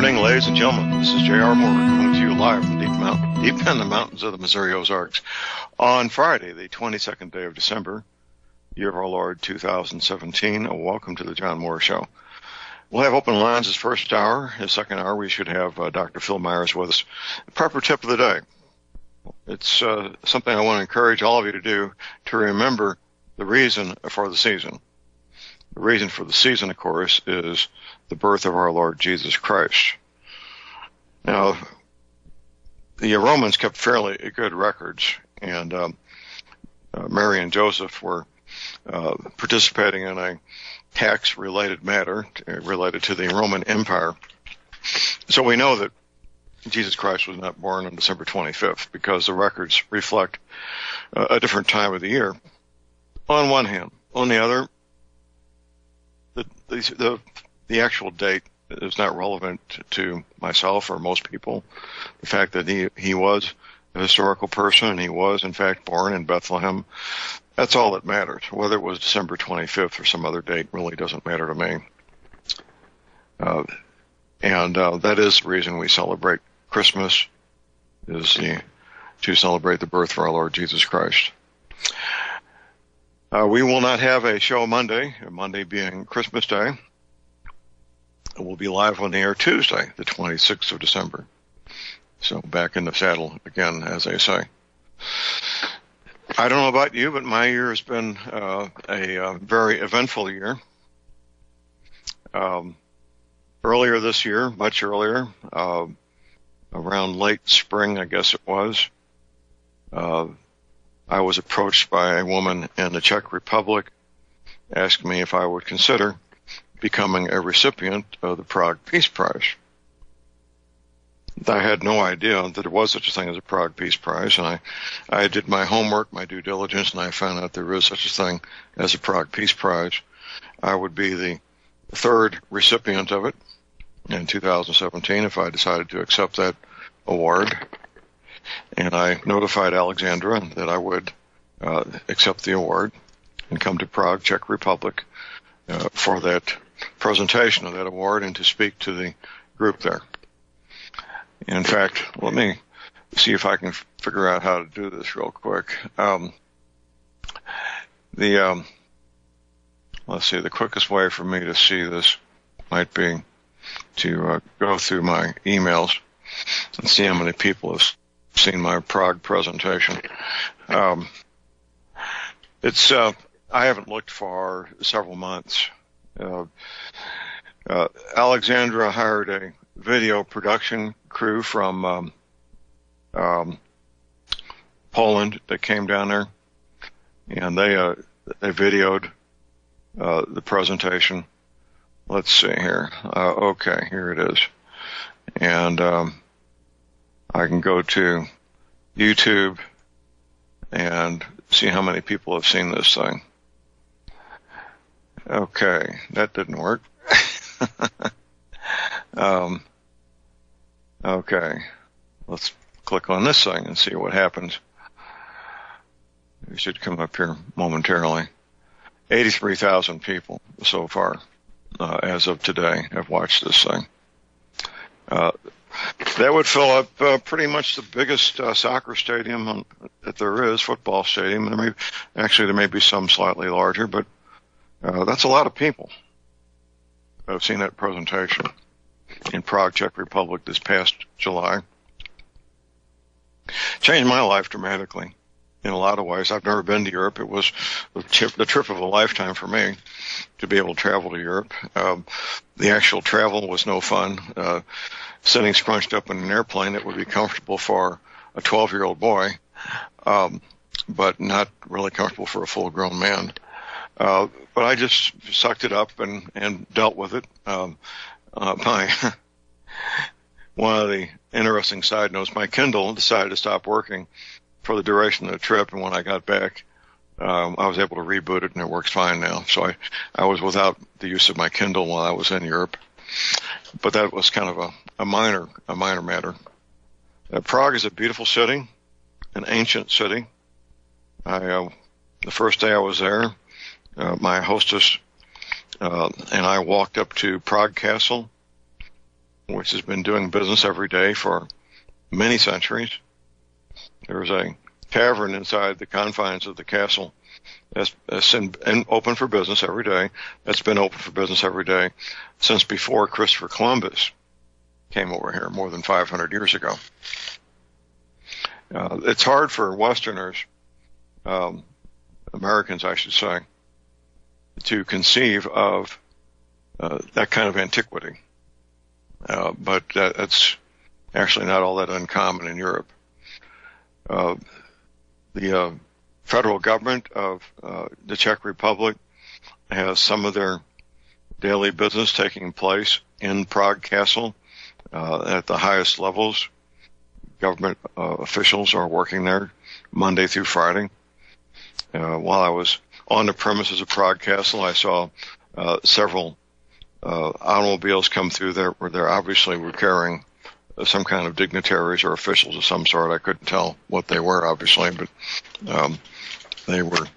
evening, ladies and gentlemen. This is J.R. Moore coming to you live from deep in the mountains of the Missouri Ozarks on Friday, the 22nd day of December, year of our Lord 2017. Welcome to the John Moore Show. We'll have open lines this first hour. His second hour, we should have Dr. Phil Myers with us. The proper tip of the day. It's something I want to encourage all of you to do, to remember the reason for the season. The reason for the season, of course, is the birth of our Lord Jesus Christ. Now, the Romans kept fairly good records, and Mary and Joseph were participating in a tax-related matter related to the Roman Empire. So we know that Jesus Christ was not born on December 25th because the records reflect a different time of the year, on one hand. On the other, the actual date is not relevant to myself or most people. The fact that he was a historical person and he was, in fact, born in Bethlehem, that's all that matters. Whether it was December 25th or some other date really doesn't matter to me. And that is the reason we celebrate Christmas, is to celebrate the birth of our Lord Jesus Christ. We will not have a show Monday being Christmas Day. We'll be live on the air Tuesday, the 26th of December. So back in the saddle again, as they say. I don't know about you, but my year has been a very eventful year. Earlier this year, much earlier, around late spring, I guess it was, I was approached by a woman in the Czech Republic asking me if I would consider becoming a recipient of the Prague Peace Prize. I had no idea that there was such a thing as a Prague Peace Prize, and I did my homework, my due diligence, and I found out there is such a thing as a Prague Peace Prize. I would be the third recipient of it in 2017 if I decided to accept that award. And I notified Alexandra that I would accept the award and come to Prague, Czech Republic, for that presentation of that award and to speak to the group there. In fact, let me see if I can figure out how to do this real quick. Let's see, the quickest way for me to see this might be to go through my emails and see how many people have seen my Prague presentation. I haven't looked for several months. Alexandra hired a video production crew from Poland that came down there, and they videoed the presentation. Let's see here. Okay, here it is. And I can go to YouTube and see how many people have seen this thing. Okay, that didn't work. Okay, let's click on this thing and see what happens. It should come up here momentarily. 83,000 people so far, as of today, have watched this thing. That would fill up pretty much the biggest soccer stadium that there is, football stadium. There may be some slightly larger, but that's a lot of people that have seen that presentation in Prague, Czech Republic this past July. Changed my life dramatically in a lot of ways. I've never been to Europe. It was the trip of a lifetime for me to be able to travel to Europe. The actual travel was no fun. Sitting scrunched up in an airplane that would be comfortable for a 12-year-old boy, but not really comfortable for a full-grown man. But I just sucked it up and dealt with it. One of the interesting side notes, my Kindle decided to stop working for the duration of the trip, and when I got back, I was able to reboot it, and it works fine now. So I was without the use of my Kindle while I was in Europe. But that was kind of a minor matter. Prague is a beautiful city, an ancient city. The first day I was there, my hostess and I walked up to Prague Castle, which has been doing business every day for many centuries. There's a tavern inside the confines of the castle that's been open for business every day. That's been open for business every day since before Christopher Columbus came over here more than 500 years ago. It's hard for Westerners, Americans, I should say, to conceive of that kind of antiquity. But that's actually not all that uncommon in Europe. The federal government of the Czech Republic has some of their daily business taking place in Prague Castle at the highest levels. Government officials are working there Monday through Friday. While I was on the premises of Prague Castle, I saw several automobiles come through there where they obviously were carrying some kind of dignitaries or officials of some sort. I couldn't tell what they were, obviously, but they were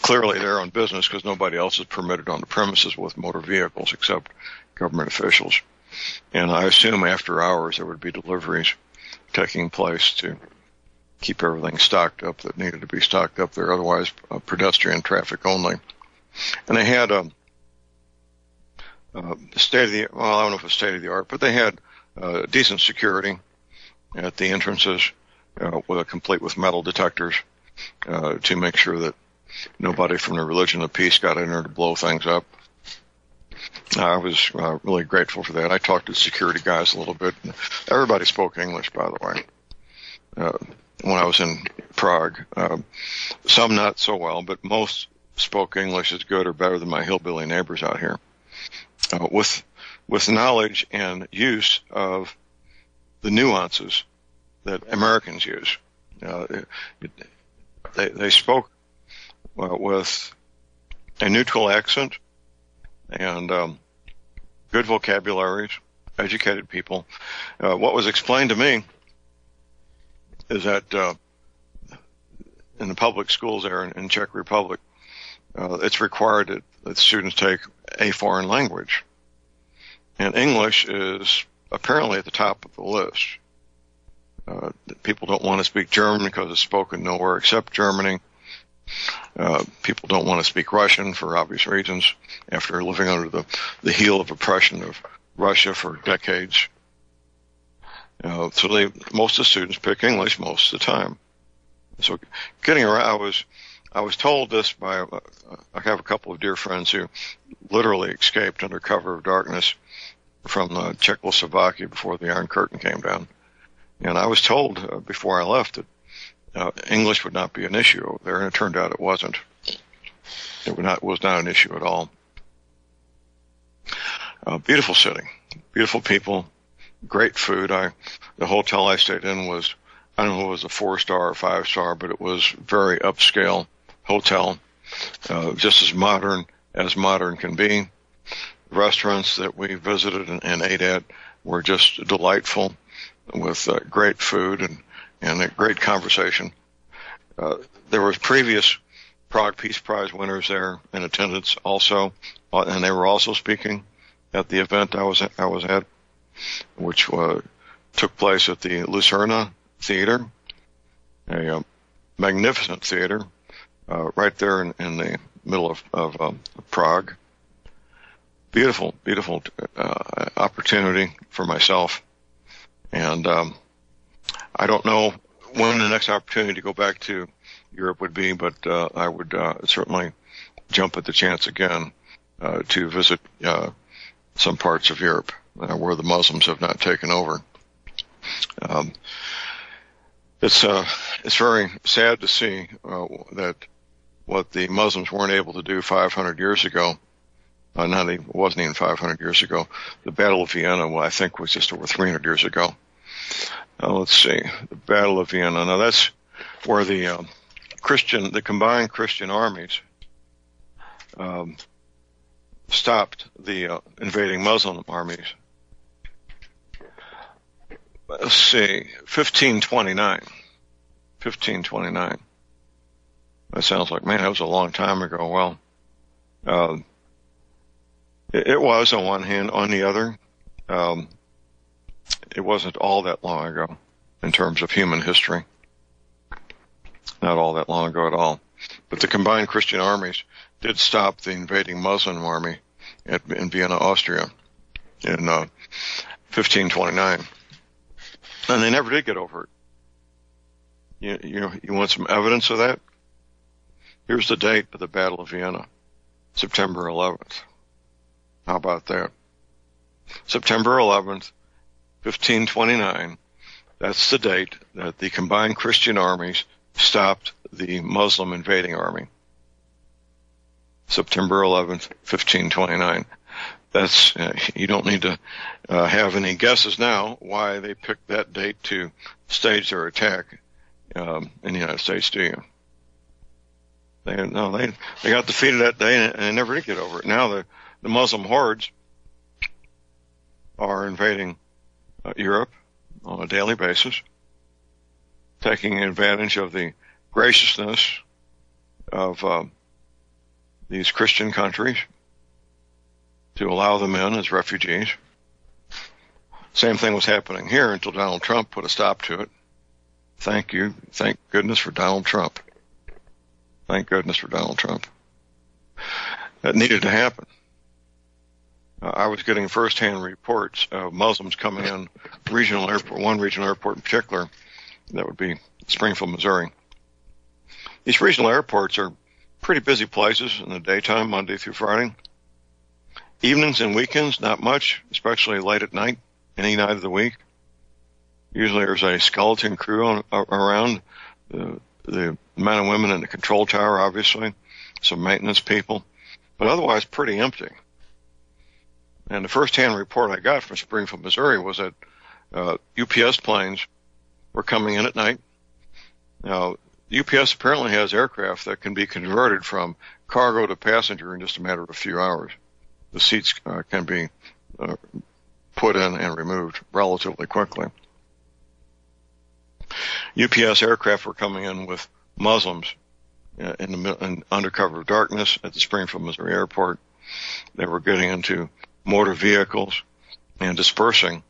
clearly there on business because nobody else is permitted on the premises with motor vehicles except government officials. And I assume after hours there would be deliveries taking place to keep everything stocked up that needed to be stocked up there, otherwise pedestrian traffic only. And they had I don't know if it's state of the art, but they had decent security at the entrances, complete with metal detectors to make sure that nobody from the religion of peace got in there to blow things up. I was really grateful for that. I talked to security guys a little bit. Everybody spoke English, by the way, when I was in Prague. Some not so well, but most spoke English as good or better than my hillbilly neighbors out here. With knowledge and use of the nuances that Americans use. They spoke with a neutral accent and good vocabularies, educated people. What was explained to me is that in the public schools there in Czech Republic, it's required that students take a foreign language. And English is apparently at the top of the list. People don't want to speak German because it's spoken nowhere except Germany. People don't want to speak Russian for obvious reasons after living under the heel of oppression of Russia for decades. So most of the students pick English most of the time. So getting around, I was told this by I have a couple of dear friends who literally escaped under cover of darkness from Czechoslovakia before the Iron Curtain came down. And I was told before I left that English would not be an issue over there, and it turned out it wasn't. It was not an issue at all. Beautiful city, beautiful people, great food. The hotel I stayed in was, I don't know if it was a 4-star or 5-star, but it was very upscale hotel, just as modern can be. Restaurants that we visited and ate at were just delightful, with great food and a great conversation. There was previous Prague Peace Prize winners there in attendance also, and they were also speaking at the event I was at, which took place at the Lucerna Theater, a magnificent theater right there in the middle of Prague. Beautiful opportunity for myself. And I don't know when the next opportunity to go back to Europe would be, but I would certainly jump at the chance again to visit some parts of Europe where the Muslims have not taken over. It's very sad to see that what the Muslims weren't able to do 500 years ago. It wasn't even 500 years ago. The Battle of Vienna, I think, was just over 300 years ago. Let's see. The Battle of Vienna. Now, that's where the combined Christian armies stopped the invading Muslim armies. Let's see. 1529. That sounds like, man, that was a long time ago. Well, it was on one hand. On the other, Um, it wasn't all that long ago in terms of human history. Not all that long ago at all. But the combined Christian armies did stop the invading Muslim army in Vienna, Austria in 1529. And they never did get over it. You want some evidence of that? Here's the date of the Battle of Vienna, September 11th. How about that? September 11th, 1529. That's the date that the combined Christian armies stopped the Muslim invading army. September 11th, 1529. That's you don't need to have any guesses now why they picked that date to stage their attack in the United States, do you? They got defeated that day and they never did get over it. Now the Muslim hordes are invading Europe on a daily basis, taking advantage of the graciousness of these Christian countries to allow them in as refugees. Same thing was happening here until Donald Trump put a stop to it. Thank goodness for Donald Trump. Thank goodness for Donald Trump. That needed to happen. I was getting first-hand reports of Muslims coming in regional airport, one regional airport in particular, that would be Springfield, Missouri. These regional airports are pretty busy places in the daytime, Monday through Friday. Evenings and weekends, not much, especially late at night, any night of the week. Usually there's a skeleton crew around, the men and women in the control tower, obviously, some maintenance people, but otherwise pretty empty. And the first-hand report I got from Springfield, Missouri was that UPS planes were coming in at night. Now, UPS apparently has aircraft that can be converted from cargo to passenger in just a matter of a few hours. The seats can be put in and removed relatively quickly. UPS aircraft were coming in with Muslims in under cover of darkness at the Springfield, Missouri airport. They were getting into motor vehicles and dispersing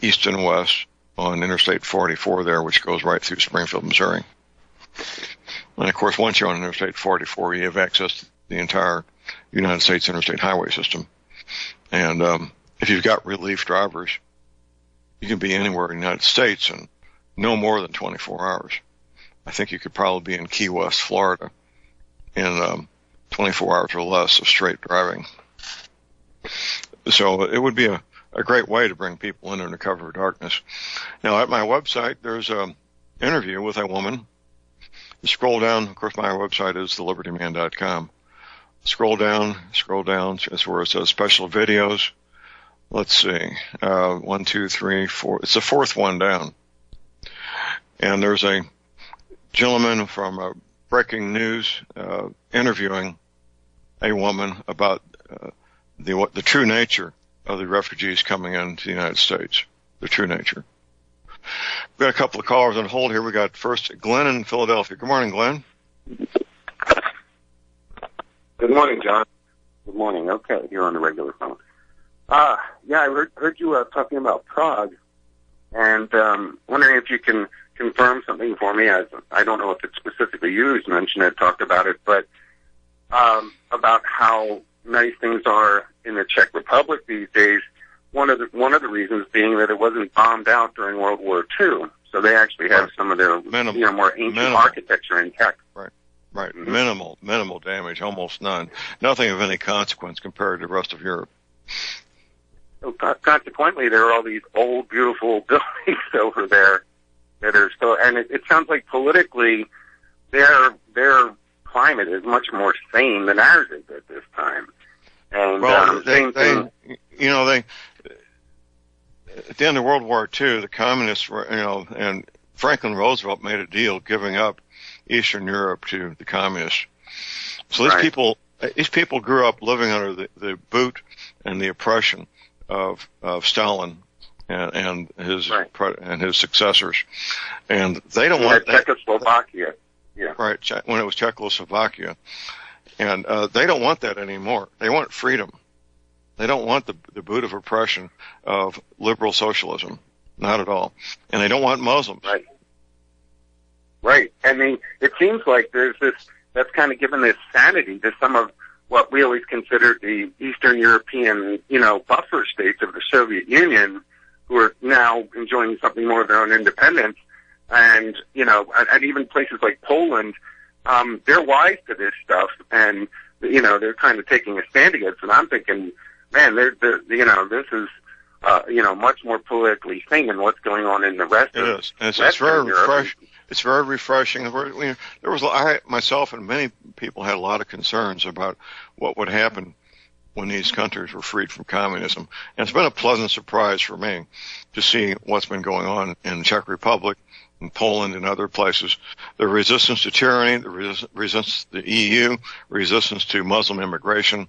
east and west on Interstate 44 there, which goes right through Springfield, Missouri. And, of course, once you're on Interstate 44, you have access to the entire United States interstate highway system. And if you've got relief drivers, you can be anywhere in the United States in no more than 24 hours. I think you could probably be in Key West, Florida, in 24 hours or less of straight driving. So it would be a great way to bring people in under cover of darkness. Now, at my website, there's an interview with a woman. You scroll down. Of course, my website is thelibertyman.com. Scroll down. It's where it says special videos. Let's see. 1, 2, 3, 4. It's the fourth one down. And there's a gentleman from Breaking News interviewing a woman about the true nature of the refugees coming into the United States. The true nature. We've got a couple of callers on hold here. We got first Glenn in Philadelphia. Good morning, Glenn. Good morning, John. Good morning. Okay, you're on the regular phone. Yeah, I heard you talking about Prague, and wondering if you can confirm something for me. I don't know if it's specifically you who's mentioned it, talked about it, but about how nice things are in the Czech Republic these days. One of the reasons being that it wasn't bombed out during World War II, so they actually have some of their more ancient architecture intact. Right. Mm-hmm. Minimal damage, almost none. Nothing of any consequence compared to the rest of Europe. So consequently, there are all these old, beautiful buildings over there that are still, and it sounds like politically, their climate is much more sane than ours is at this time. And at the end of World War II, the communists were, and Franklin Roosevelt made a deal giving up Eastern Europe to the communists. So these people grew up living under the boot and the oppression of Stalin and his successors, and they don't want that. Czechoslovakia, yeah, right, when it was Czechoslovakia, and they don't want that anymore. They want freedom. They don't want the boot of oppression of liberal socialism. Not at all. And they don't want Muslims. Right. Right. I mean, it seems like there's this, that's kind of given this sanity to some of what we always considered the Eastern European, buffer states of the Soviet Union, who are now enjoying something more of their own independence. And, and even places like Poland, they're wise to this stuff, and, they're kind of taking a stand against it. And I'm thinking, man, this is, much more politically sane than what's going on in the rest of It is. And it's very refreshing. It's very refreshing. I myself and many people had a lot of concerns about what would happen when these countries were freed from communism. And it's been a pleasant surprise for me to see what's been going on in the Czech Republic, in Poland, and other places. The resistance to tyranny, the resistance to the EU, resistance to Muslim immigration.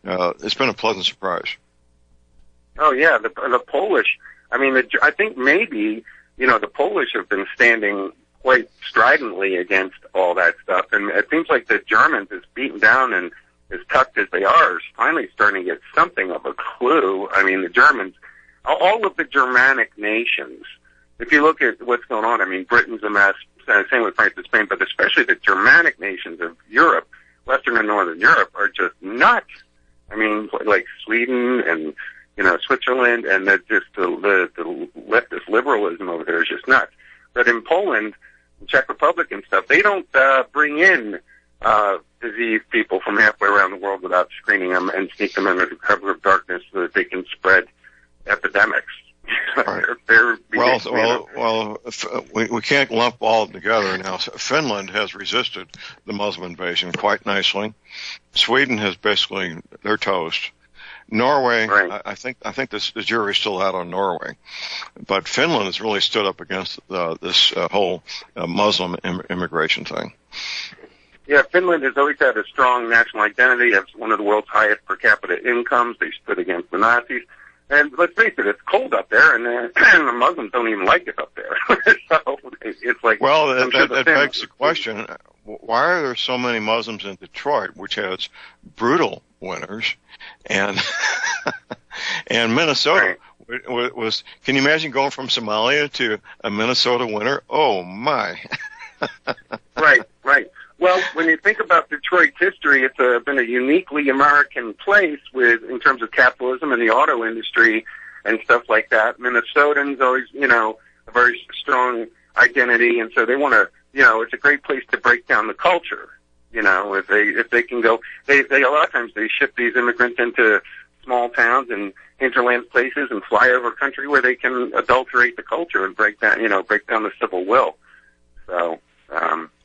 It's been a pleasant surprise. Oh, yeah, the Polish. I mean, I think maybe, the Polish have been standing quite stridently against all that stuff. And it seems like the Germans, as beaten down and as tucked as they are finally starting to get something of a clue. I mean, the Germans, all of the Germanic nations, if you look at what's going on, I mean, Britain's a mess, same with France and Spain, but especially the Germanic nations of Europe, Western and Northern Europe, are just nuts. I mean, like Sweden and, Switzerland, and the leftist liberalism over there is just nuts. But in Poland, Czech Republic and stuff, they don't bring in diseased people from halfway around the world without screening them and sneak them under the cover of darkness so that they can spread epidemics. Right. We can't lump all together now. Finland has resisted the Muslim invasion quite nicely. Sweden has basically, they're toast. Norway, right. I think the jury's still out on Norway, but Finland has really stood up against this whole Muslim immigration thing. Yeah, Finland has always had a strong national identity, has one of the world's highest per capita incomes. They stood against the Nazis. And let's face it, it's cold up there, and the Muslims don't even like it up there. So it's like... Well, that begs the question, why are there so many Muslims in Detroit, which has brutal winters, and and Minnesota was... Can you imagine going from Somalia to a Minnesota winter? Oh, my. Right. Well, when you think about Detroit's history, it's been a uniquely American place in terms of capitalism and the auto industry and stuff like that. Minnesotans always, a very strong identity, and so they want to, it's a great place to break down the culture. If they can go, they a lot of times they ship these immigrants into small towns and hinterland places and fly over country where they can adulterate the culture and break down the civil will. So.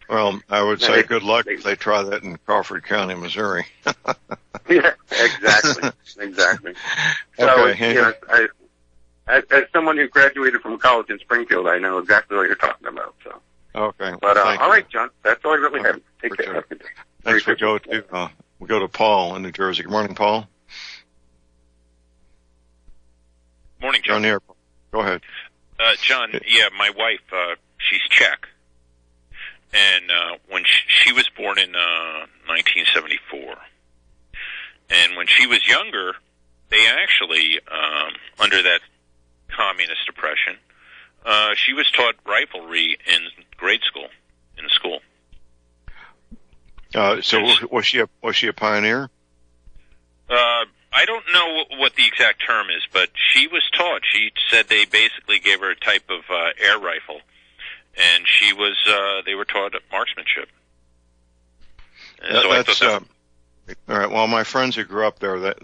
Well, I would say good luck if they try that in Crawford County, Missouri. Yeah, exactly. So, okay. As someone who graduated from college in Springfield, I know exactly what you're talking about. So. Okay. But all right, John, that's all I really have. Take care. Next we go to Paul in New Jersey. Good morning, Paul. Morning, John. Here. Go ahead. John, yeah, my wife, she's Czech. And when she was born in 1974, and when she was younger, they actually, under that communist oppression, she was taught riflery in grade school, in school. So was she a pioneer? I don't know what the exact term is, but she was taught. She said they basically gave her a type of air rifle. And they were taught marksmanship. All right. Well, my friends who grew up there,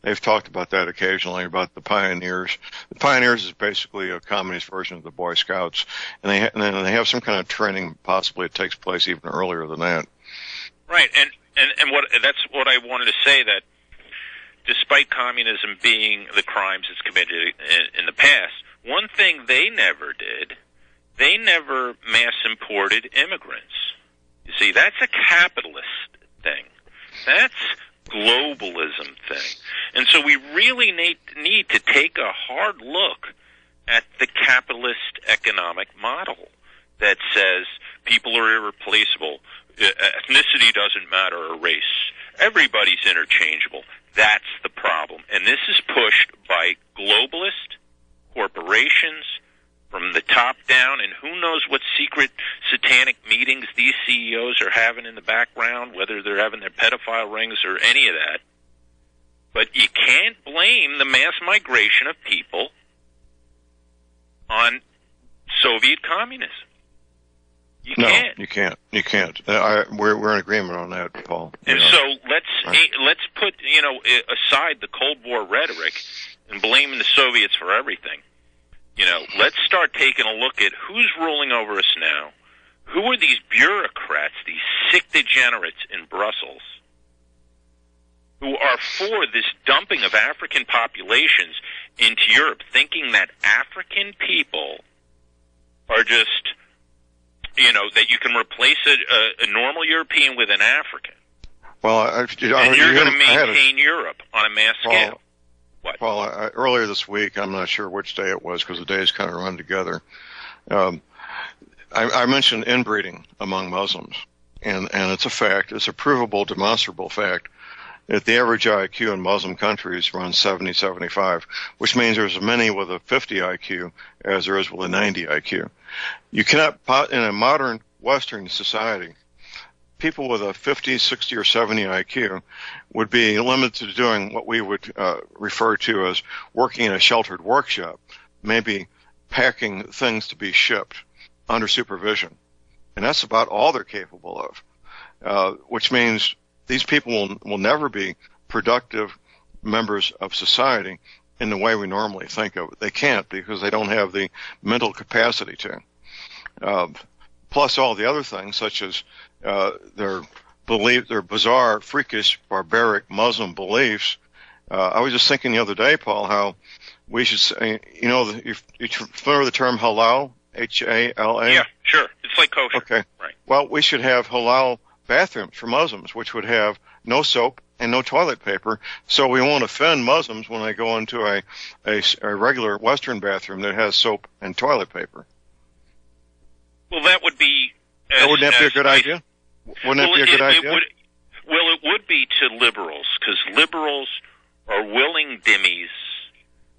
they've talked about that occasionally, about the pioneers. The pioneers is basically a communist version of the Boy Scouts, and they have some kind of training. Possibly it takes place even earlier than that. Right. And that's what I wanted to say, that despite communism being the crimes it's committed in the past, one thing they never did. They never mass-imported immigrants. You see, that's a capitalist thing. That's globalism thing. And so we really need to take a hard look at the capitalist economic model that says people are irreplaceable, ethnicity doesn't matter, or race. Everybody's interchangeable. That's the problem. And this is pushed by globalist corporations from the top down, and who knows what secret satanic meetings these CEOs are having in the background, whether they're having their pedophile rings or any of that. But you can't blame the mass migration of people on Soviet communism. You can't. You can't. We're in agreement on that, Paul. And so let's put aside the Cold War rhetoric and blaming the Soviets for everything. Let's start taking a look at who's ruling over us now. Who are these bureaucrats, these sick degenerates in Brussels, who are for this dumping of African populations into Europe, thinking that African people are just, that you can replace a normal European with an African. Well, and you're going to maintain Europe on a mass scale. What? Paul, earlier this week, I'm not sure which day it was because the days kind of run together, I mentioned inbreeding among Muslims, and it's a fact. It's a provable, demonstrable fact that the average IQ in Muslim countries runs 70, 75, which means there's as many with a 50 IQ as there is with a 90 IQ. You cannot, in a modern Western society, people with a 50, 60, or 70 IQ would be limited to doing what we would refer to as working in a sheltered workshop, maybe packing things to be shipped under supervision. And that's about all they're capable of, which means these people will never be productive members of society in the way we normally think of it. They can't because they don't have the mental capacity to. Plus all the other things, such as their bizarre, freakish, barbaric Muslim beliefs. I was just thinking the other day, Paul, how we should say, you're familiar with the term halal, H-A-L-A? Yeah, sure. It's like kosher. Okay. Right. Well, we should have halal bathrooms for Muslims, which would have no soap and no toilet paper, so we won't offend Muslims when they go into a regular Western bathroom that has soap and toilet paper. Well, that would be... Wouldn't that be a good idea? Wouldn't that be a good idea? It would be to liberals, because liberals are willing dhimmis.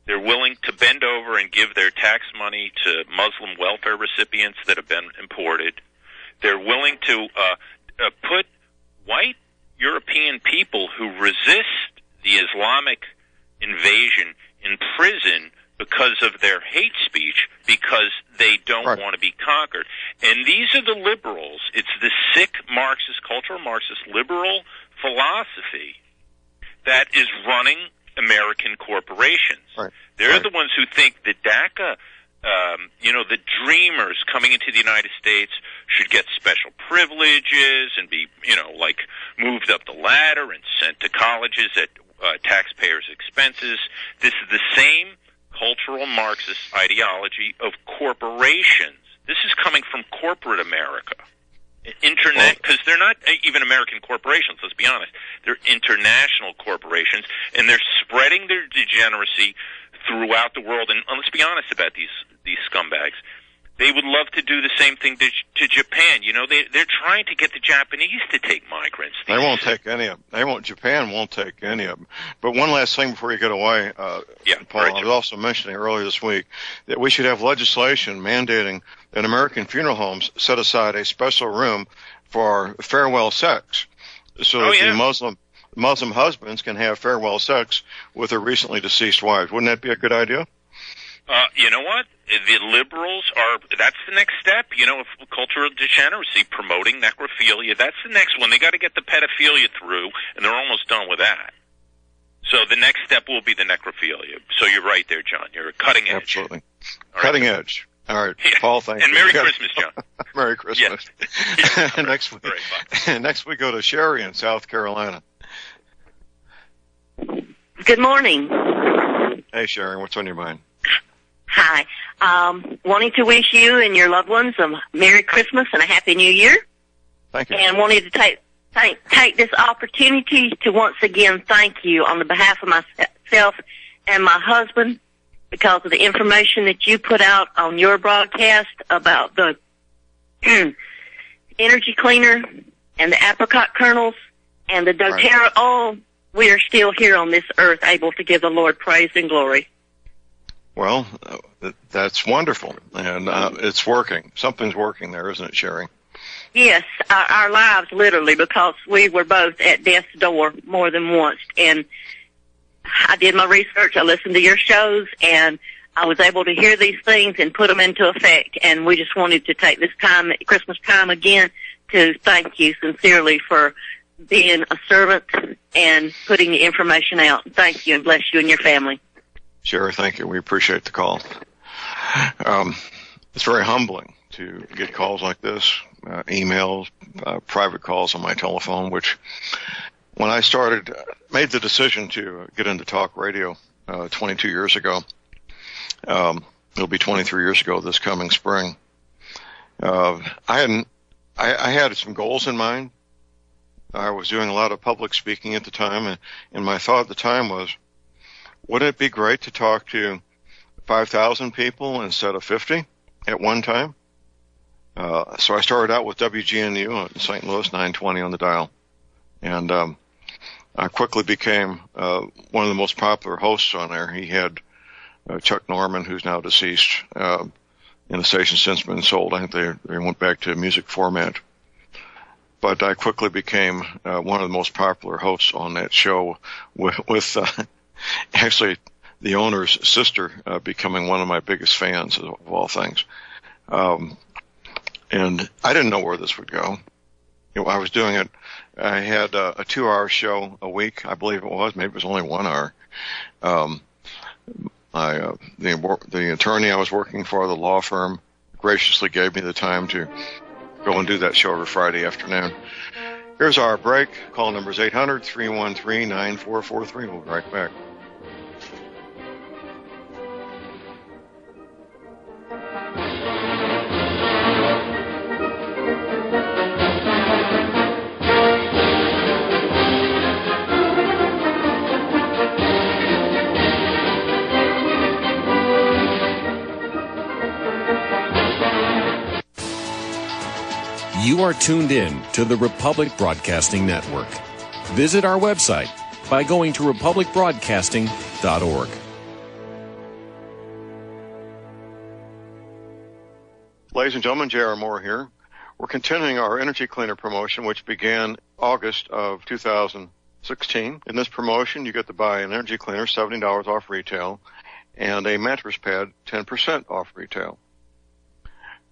They're willing to bend over and give their tax money to Muslim welfare recipients that have been imported. They're willing to put white European people who resist the Islamic invasion in prison because of their hate speech, because they don't want to be conquered. And these are the liberals. It's the sick Marxist, cultural Marxist, liberal philosophy that is running American corporations. Right. They're the ones who think that DACA, the dreamers coming into the United States should get special privileges and be, moved up the ladder and sent to colleges at taxpayers' expenses. This is the same cultural Marxist ideology of corporations. This is coming from corporate America. Because they're not even American corporations, let's be honest. They're international corporations, and they're spreading their degeneracy throughout the world. And let's be honest about these scumbags. They would love to do the same thing to Japan. They're trying to get the Japanese to take migrants. They won't take any of them. Japan won't take any of them. But one last thing before you get away, Paul, I was also mentioning earlier this week that we should have legislation mandating that American funeral homes set aside a special room for farewell sex, so that the Muslim husbands can have farewell sex with their recently deceased wives. Wouldn't that be a good idea? You know what? The liberals that's the next step, cultural degeneracy, promoting necrophilia. That's the next one. They got to get the pedophilia through, and they're almost done with that. So the next step will be the necrophilia. So you're right there, John. You're cutting edge. Absolutely. Cutting edge. All right, Paul, thank you. And Merry Christmas, John. Merry Christmas. Yes. Next we go to Sherry in South Carolina. Good morning. Hey, Sherry, what's on your mind? Hi. Wanting to wish you and your loved ones a Merry Christmas and a Happy New Year. Thank you. And wanted to take this opportunity to once again thank you on the behalf of myself and my husband, because of the information that you put out on your broadcast about the energy cleaner and the apricot kernels and the doTERRA oil. we are still here on this earth, able to give the Lord praise and glory. Well, that's wonderful, and it's working. Something's working there, isn't it, Sherry? Yes, our lives, literally, because we were both at death's door more than once. And I did my research, I listened to your shows, and I was able to hear these things and put them into effect. And we just wanted to take this time, at Christmas time again, to thank you sincerely for being a servant and putting the information out. Thank you, and bless you and your family. Sherry, thank you. We appreciate the call. It's very humbling to get calls like this, emails, private calls on my telephone, which when I made the decision to get into talk radio 22 years ago, it'll be 23 years ago this coming spring, I had some goals in mind. I was doing a lot of public speaking at the time, and my thought at the time was, wouldn't it be great to talk to 5,000 people instead of 50 at one time? So I started out with WGNU in St. Louis, 920 on the dial. And I quickly became one of the most popular hosts on there. He had Chuck Norman, who's now deceased, and the station's since been sold. I think they went back to music format. But I quickly became one of the most popular hosts on that show with actually the owner's sister becoming one of my biggest fans of all things. And I didn't know where this would go. I was doing it. I had a 2-hour show a week, I believe it was. Maybe it was only 1 hour. The attorney I was working for, the law firm, graciously gave me the time to go and do that show every Friday afternoon. Here's our break. Call number is 800-313-9443. We'll be right back. You are tuned in to the Republic Broadcasting Network. Visit our website by going to republicbroadcasting.org. Ladies and gentlemen, J.R. Moore here. We're continuing our energy cleaner promotion, which began August of 2016. In this promotion, you get to buy an energy cleaner, $70 off retail, and a mattress pad, 10% off retail.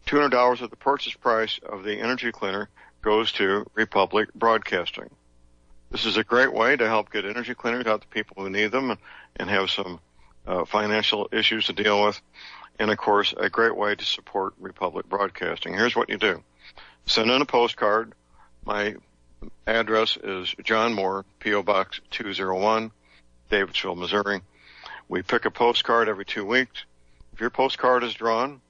$200 of the purchase price of the energy cleaner goes to Republic Broadcasting. This is a great way to help get energy cleaners out to people who need them and have some financial issues to deal with. And, of course, a great way to support Republic Broadcasting. Here's what you do. Send in a postcard. My address is John Moore, P.O. Box 201, Davidsville, Missouri. We pick a postcard every 2 weeks. If your postcard is drawn,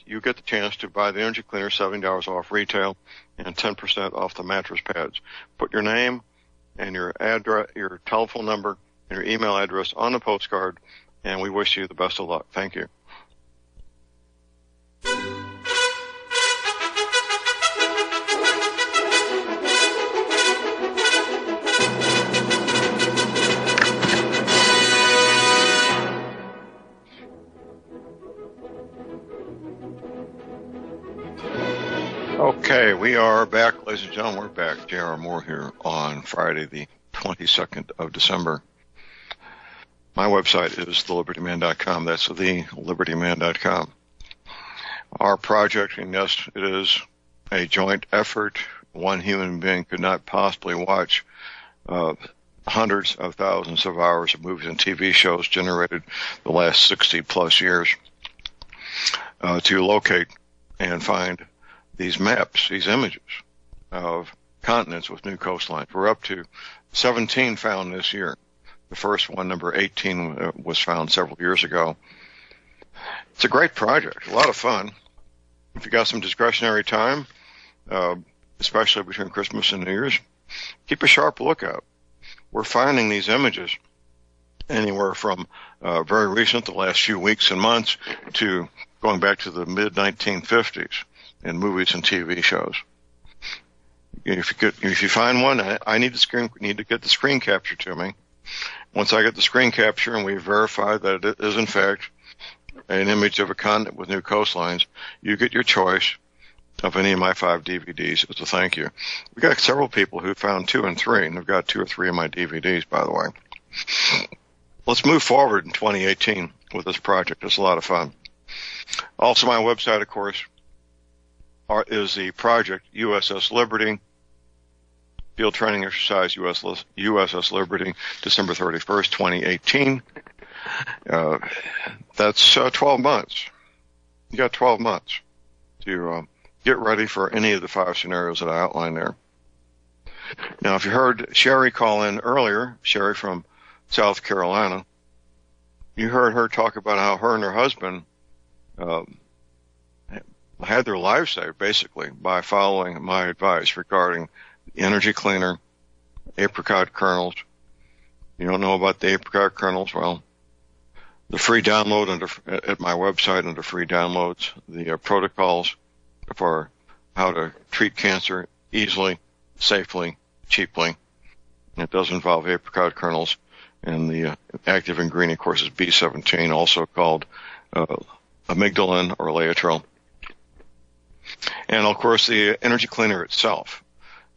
you get the chance to buy the energy cleaner, $70 off retail, and 10% off the mattress pads. Put your name and your address, your telephone number, and your email address on the postcard, and we wish you the best of luck. Thank you. Okay, we are back, ladies and gentlemen. We're back. J.R. Moore here on Friday, the 22nd of December. My website is thelibertyman.com. That's thelibertyman.com. Our project, and yes, it is a joint effort. One human being could not possibly watch hundreds of thousands of hours of movies and TV shows generated the last 60-plus years to locate and find these maps, these images of continents with new coastlines. We're up to 17 found this year. The first one, number 18, was found several years ago. It's a great project, a lot of fun. If you got some discretionary time, especially between Christmas and New Year's, keep a sharp lookout. We're finding these images anywhere from very recent, the last few weeks and months, to going back to the mid-1950s in movies and TV shows. If you find one, I need to get the screen capture to me. Once I get the screen capture and we verify that it is in fact an image of a continent with new coastlines, you get your choice of any of my 5 DVDs as a thank you. We got several people who found 2 and 3, and they've got 2 or 3 of my DVDs, by the way. Let's move forward in 2018 with this project. It's a lot of fun. Also, my website, of course, is the project USS Liberty, Field Training Exercise USS Liberty, December 31st, 2018. That's 12 months. You got 12 months to get ready for any of the 5 scenarios that I outlined there. Now, if you heard Sherry call in earlier, Sherry from South Carolina, you heard her talk about how her and her husband had their lives saved, basically, by following my advice regarding the energy cleaner, apricot kernels. You don't know about the apricot kernels? Well, the free download at my website under free downloads, the protocols for how to treat cancer easily, safely, cheaply. It does involve apricot kernels, and the active ingredient, of course, is B17, also called amygdalin or laetrile. And, of course, the energy cleaner itself.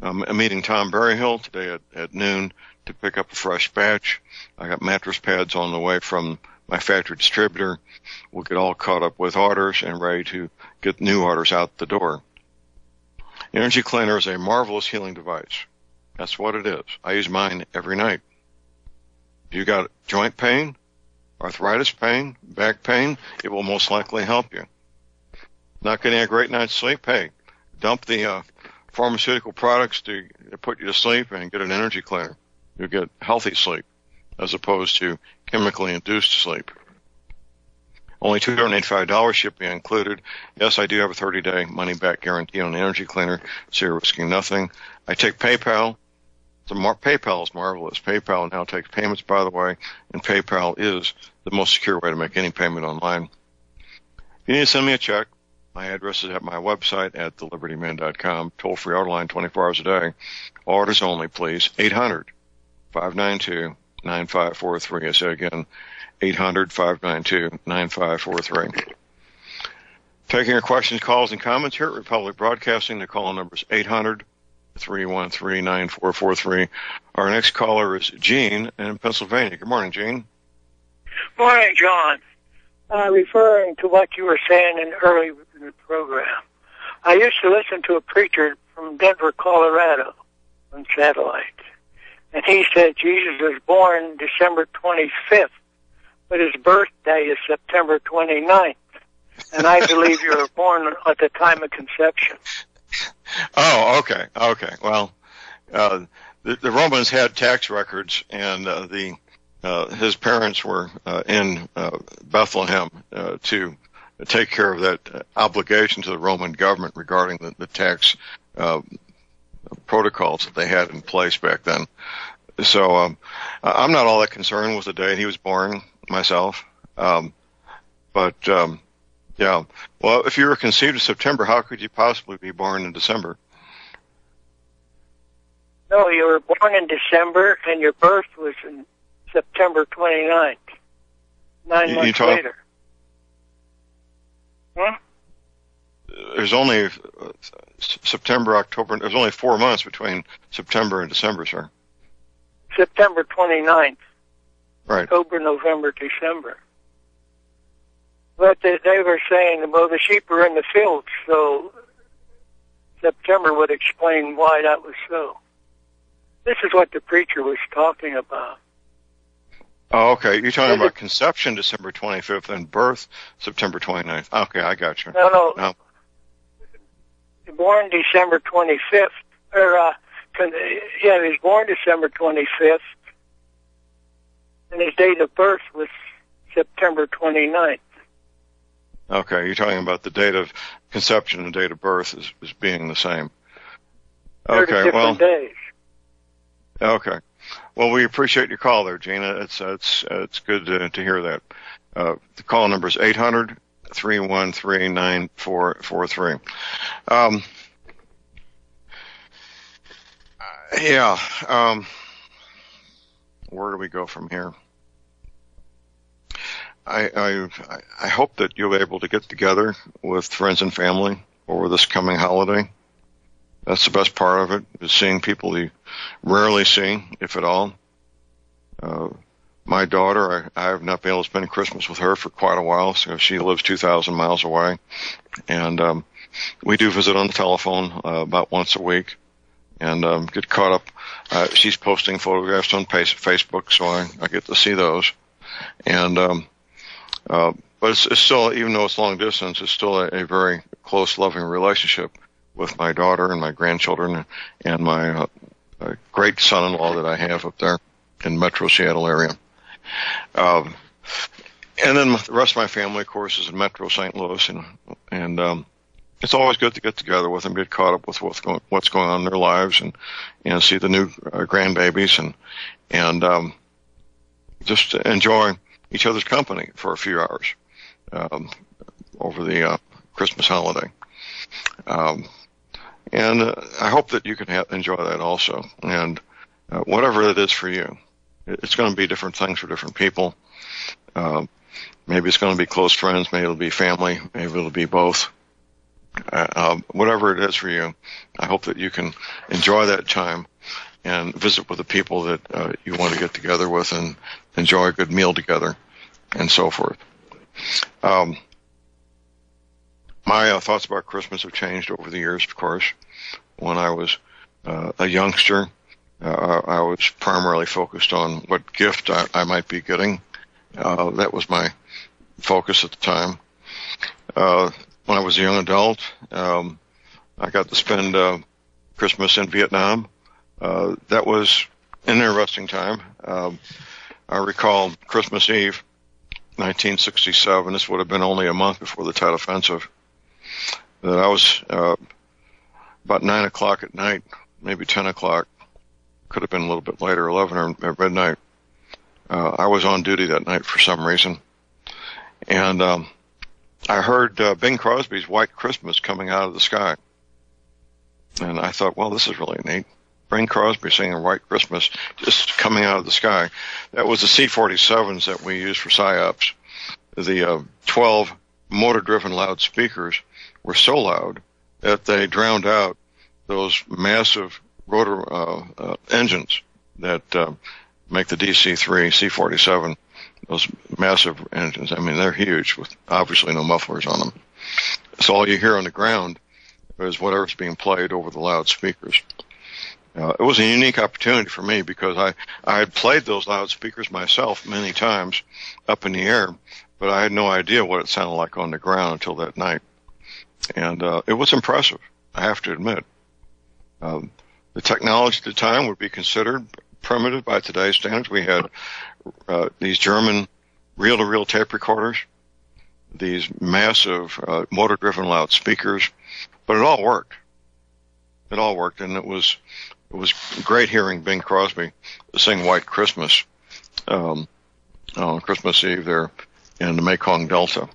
I'm meeting Tom Berryhill today at noon to pick up a fresh batch. I got mattress pads on the way from my factory distributor. We'll get all caught up with orders and ready to get new orders out the door. Energy cleaner is a marvelous healing device. That's what it is. I use mine every night. If you got joint pain, arthritis pain, back pain, it will most likely help you. Not getting a great night's sleep? Hey, dump the pharmaceutical products to put you to sleep and get an energy cleaner. You'll get healthy sleep as opposed to chemically induced sleep. Only $285 shipping included. Yes, I do have a 30-day money-back guarantee on the energy cleaner, so you're risking nothing. I take PayPal. PayPal is marvelous. PayPal now takes payments, by the way, and PayPal is the most secure way to make any payment online. If you need to send me a check, my address is at my website at thelibertyman.com. Toll-free order line 24 hours a day. Orders only, please. 800-592-9543. I say again, 800-592-9543. Taking your questions, calls, and comments here at Republic Broadcasting. The call number is 800-313-9443. Our next caller is Gene in Pennsylvania. Good morning, Gene. Morning, John. Referring to what you were saying early in the program, I used to listen to a preacher from Denver, Colorado, on satellite, and he said Jesus was born December 25th, but his birthday is September 29th, and I believe you were born at the time of conception. Oh, okay. Well, the Romans had tax records, and his parents were in Bethlehem to take care of that obligation to the Roman government regarding the tax protocols that they had in place back then. So I'm not all that concerned with the day he was born myself. But yeah. Well, if you were conceived in September, how could you possibly be born in December? No, you were born in December, and your birth was in September 29th, 9 months later. There's only September, October. There's only 4 months between September and December, sir. September 29th. Right. October, November, December. But they were saying, well, the sheep are in the fields, so September would explain why that was so. This is what the preacher was talking about. Oh, okay. You're talking about conception December 25th and birth September 29th. Okay, I got you. No. Born December 25th. He was born December 25th, and his date of birth was September 29th. Okay, you're talking about the date of conception and date of birth as being the same. Okay, different days. Okay. Well, we appreciate your call there, Gina. It's good to hear that. The call number is 800-313-9443. Yeah. Where do we go from here? I hope that you'll be able to get together with friends and family over this coming holiday. That's the best part of it, is seeing people you rarely see, if at all. My daughter, I have not been able to spend Christmas with her for quite a while, so she lives 2,000 miles away. And we do visit on the telephone about once a week and get caught up. She's posting photographs on Facebook, so I get to see those. And but it's still, even though it's long distance, it's still a very close, loving relationship with my daughter and my grandchildren and my great son-in-law that I have up there in Metro Seattle area. And then the rest of my family, of course, is in Metro St. Louis, and it's always good to get together with them, get caught up with what's going on in their lives, and see the new grandbabies, and just enjoy each other's company for a few hours over the Christmas holiday. And I hope that you can enjoy that also. And whatever it is for you, it's going to be different things for different people. Maybe it's going to be close friends, maybe it'll be family, maybe it'll be both. Whatever it is for you, I hope that you can enjoy that time and visit with the people that you want to get together with and enjoy a good meal together and so forth. My thoughts about Christmas have changed over the years, of course. When I was a youngster, I was primarily focused on what gift I might be getting. That was my focus at the time. When I was a young adult, I got to spend Christmas in Vietnam. That was an interesting time. I recall Christmas Eve, 1967. This would have been only a month before the Tet Offensive. That I was about 9 o'clock at night, maybe 10 o'clock, could have been a little bit later, 11 or midnight. I was on duty that night for some reason. And I heard Bing Crosby's White Christmas coming out of the sky. And I thought, well, this is really neat. Bing Crosby singing White Christmas just coming out of the sky. That was the C-47s that we used for PSYOPs. The 12 motor-driven loudspeakers were so loud that they drowned out those massive rotor engines that make the DC-3 C-47, those massive engines. I mean, they're huge with obviously no mufflers on them. So all you hear on the ground is whatever's being played over the loudspeakers. It was a unique opportunity for me because I had played those loudspeakers myself many times up in the air, but I had no idea what it sounded like on the ground until that night. And it was impressive, I have to admit. The technology at the time would be considered primitive by today's standards. We had these German reel-to-reel tape recorders, these massive motor-driven loudspeakers, but it all worked. It all worked, and it was great hearing Bing Crosby sing White Christmas on Christmas Eve there in the Mekong Delta.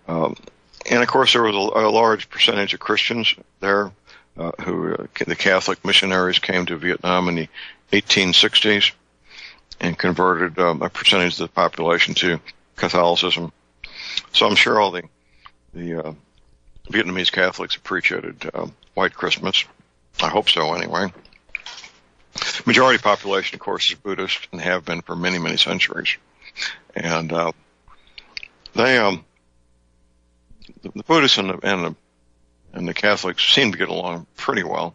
And, of course, there was a large percentage of Christians there who the Catholic missionaries came to Vietnam in the 1860s and converted a percentage of the population to Catholicism. So I'm sure all the Vietnamese Catholics appreciated White Christmas. I hope so, anyway. Majority population, of course, is Buddhist and have been for many, many centuries. And the Buddhists and the Catholics seem to get along pretty well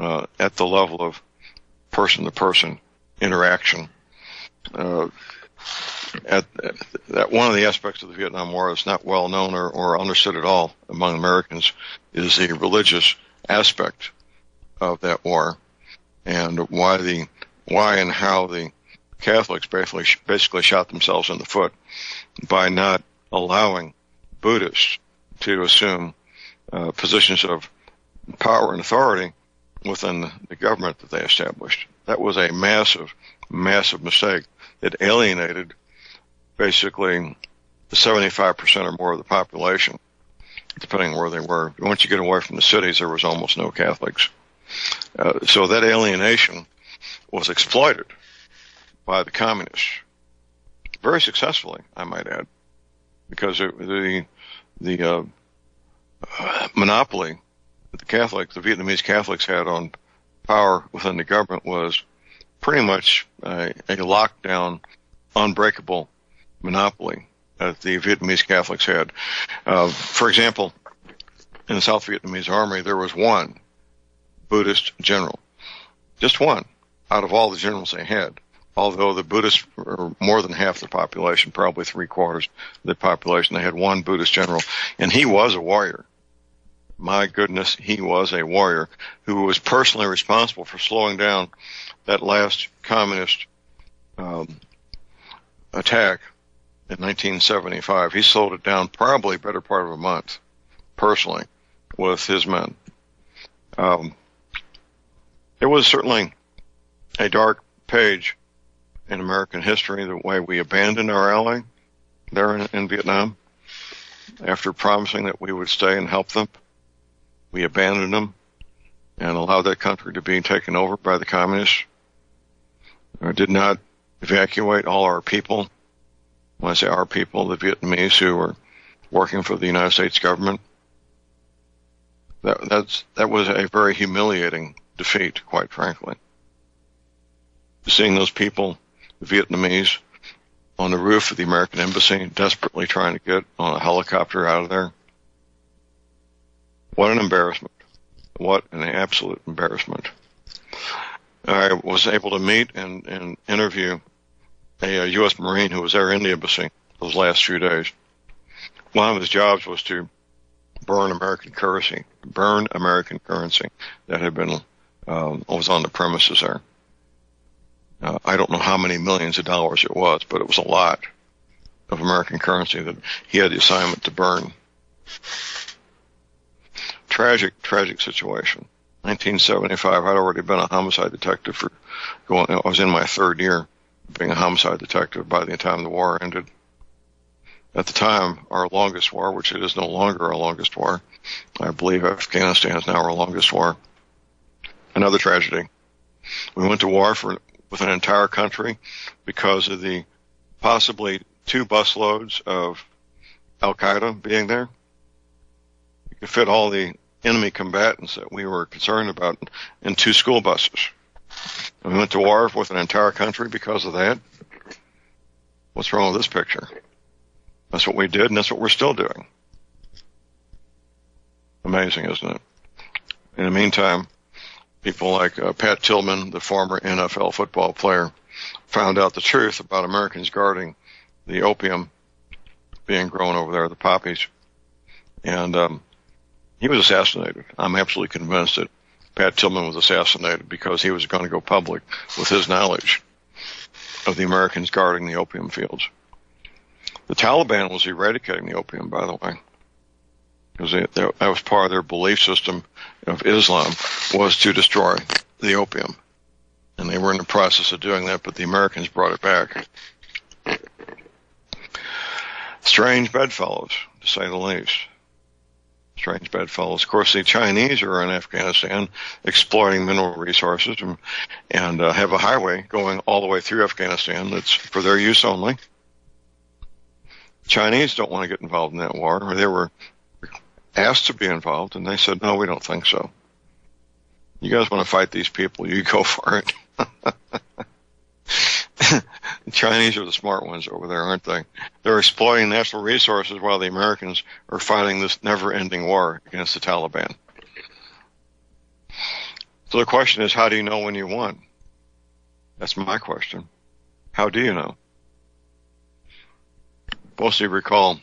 at the level of person-to-person interaction. That one of the aspects of the Vietnam War that's not well known or understood at all among Americans is the religious aspect of that war, and why and how the Catholics basically shot themselves in the foot by not allowing Buddhists to assume positions of power and authority within the government that they established. That was a massive, massive mistake that alienated basically 75% or more of the population, depending on where they were. Once you get away from the cities, there was almost no Catholics. So that alienation was exploited by the communists very successfully, I might add, because the monopoly that the Vietnamese Catholics had on power within the government was pretty much a lockdown, unbreakable monopoly that the Vietnamese Catholics had. For example, in the South Vietnamese army, there was one Buddhist general, just one out of all the generals they had, although the Buddhists were more than half the population, probably 3/4 of the population. They had one Buddhist general, and he was a warrior. My goodness, he was a warrior who was personally responsible for slowing down that last communist attack in 1975. He slowed it down probably a better part of a month, personally, with his men. It was certainly a dark page in American history, the way we abandoned our ally there in Vietnam. After promising that we would stay and help them, we abandoned them and allowed that country to be taken over by the communists. Did not evacuate all our people. When I say our people, the Vietnamese who were working for the United States government. That was a very humiliating defeat, quite frankly. Seeing those people, the Vietnamese, on the roof of the American embassy, desperately trying to get on a helicopter out of there. What an embarrassment. What an absolute embarrassment. I was able to meet and interview a U.S. Marine who was there in the embassy those last few days. One of his jobs was to burn American currency that had been was on the premises there. I don't know how many millions of dollars it was, but it was a lot of American currency that he had the assignment to burn. Tragic situation. 1975, I'd already been a homicide detective I was in my third year being a homicide detective by the time the war ended. At the time, our longest war, which it is no longer our longest war, I believe Afghanistan is now our longest war. Another tragedy. We went to war with an entire country because of the possibly 2 busloads of Al-Qaeda being there. You could fit all the enemy combatants that we were concerned about in 2 school buses. And we went to war with an entire country because of that. What's wrong with this picture? That's what we did, and that's what we're still doing. Amazing, isn't it? In the meantime, people like Pat Tillman, the former NFL football player, found out the truth about Americans guarding the opium being grown over there, the poppies. And he was assassinated. I'm absolutely convinced that Pat Tillman was assassinated because he was going to go public with his knowledge of the Americans guarding the opium fields. The Taliban was eradicating the opium, by the way, because that was part of their belief system of Islam, was to destroy the opium. And they were in the process of doing that, but the Americans brought it back. Strange bedfellows, to say the least. Strange bedfellows. Of course, the Chinese are in Afghanistan exploiting mineral resources and have a highway going all the way through Afghanistan that's for their use only. Chinese don't want to get involved in that war, or they were asked to be involved, and they said, no, we don't think so. You guys want to fight these people, you go for it. The Chinese are the smart ones over there, aren't they? They're exploiting natural resources while the Americans are fighting this never-ending war against the Taliban. So the question is, how do you know when you won? That's my question. How do you know? Most of you recall